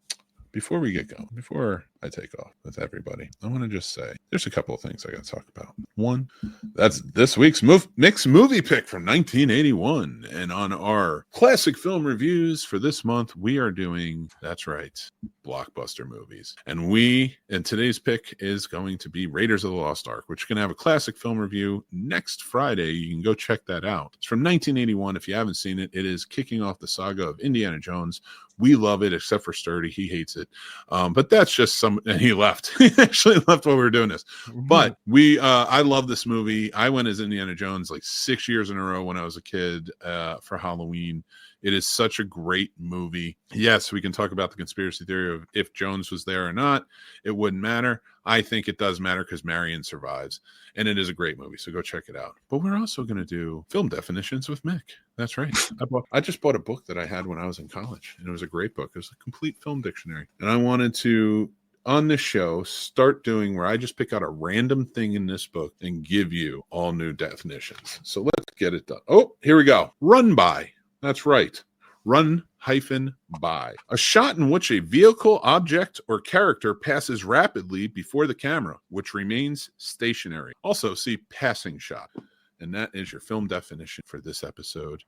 Before we get going, before I take off with everybody, I want to just say there's a couple of things I got to talk about. One, that's this week's mixed movie pick from 1981. And on our classic film reviews for this month, we are doing, that's right, blockbuster movies. And today's pick is going to be Raiders of the Lost Ark, which is going to have a classic film review next Friday. You can go check that out. It's from 1981. If you haven't seen it, it is kicking off the saga of Indiana Jones. We love it, except for Sturdy. He hates it. But that's just and he left. He actually left while we were doing this. But I love this movie. I went as Indiana Jones like 6 years in a row when I was a kid for Halloween. It is such a great movie. Yes, we can talk about the conspiracy theory of if Jones was there or not. It wouldn't matter. I think it does matter because Marion survives. And it is a great movie, so go check it out. But we're also going to do film definitions with Mick. That's right. I just bought a book that I had when I was in college, and it was a great book. It was a complete film dictionary. And I wanted to, on this show, start doing where I just pick out a random thing in this book and give you all new definitions. So let's get it done. Oh, here we go. Run by. That's right. Run-by. A shot in which a vehicle, object, or character passes rapidly before the camera, which remains stationary. Also, see passing shot. And that is your film definition for this episode.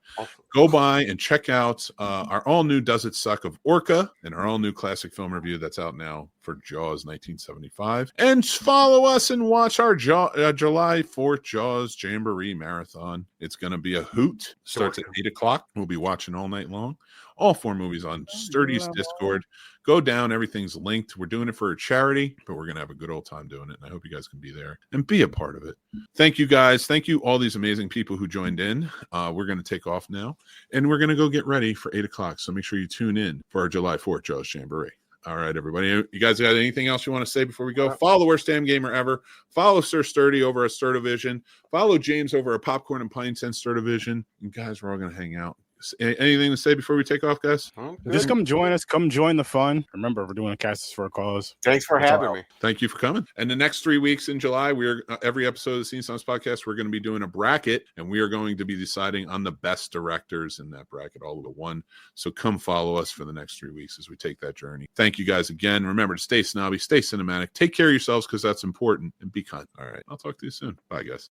Go by and check out our all-new Does It Suck of Orca and our all-new classic film review that's out now for Jaws 1975. And follow us and watch our July 4th Jaws Jamboree Marathon. It's going to be a hoot. Starts at 8 o'clock. We'll be watching all night long. All 4 movies on Sturdy's Discord. Go down. Everything's linked. We're doing it for a charity, but we're going to have a good old time doing it. And I hope you guys can be there and be a part of it. Thank you, guys. Thank you, all these amazing people who joined in. We're going to take off now, and we're going to go get ready for 8 o'clock. So make sure you tune in for our July 4th Jaws Jamboree. All right, everybody. You guys got anything else you want to say before we go? Follow the Worst Damn Gamer Ever. Follow Sir Sturdy over at Sturdivision. Follow James over at Popcorn and Pints and Sturdivision. And guys, we're all going to hang out. Anything to say before we take off, guys? Just come join us. Come join the fun. Remember, we're doing a Cast for a Cause. Thanks for having me. Thank you for coming. And the next 3 weeks in July, we're every episode of the Scene Snobs Podcast, we're going to be doing a bracket, and we are going to be deciding on the best directors in that bracket, all of the one. So come follow us for the next 3 weeks as we take that journey. Thank you guys again. Remember to stay snobby, stay cinematic, take care of yourselves because that's important, and be kind. All right. I'll talk to you soon. Bye, guys.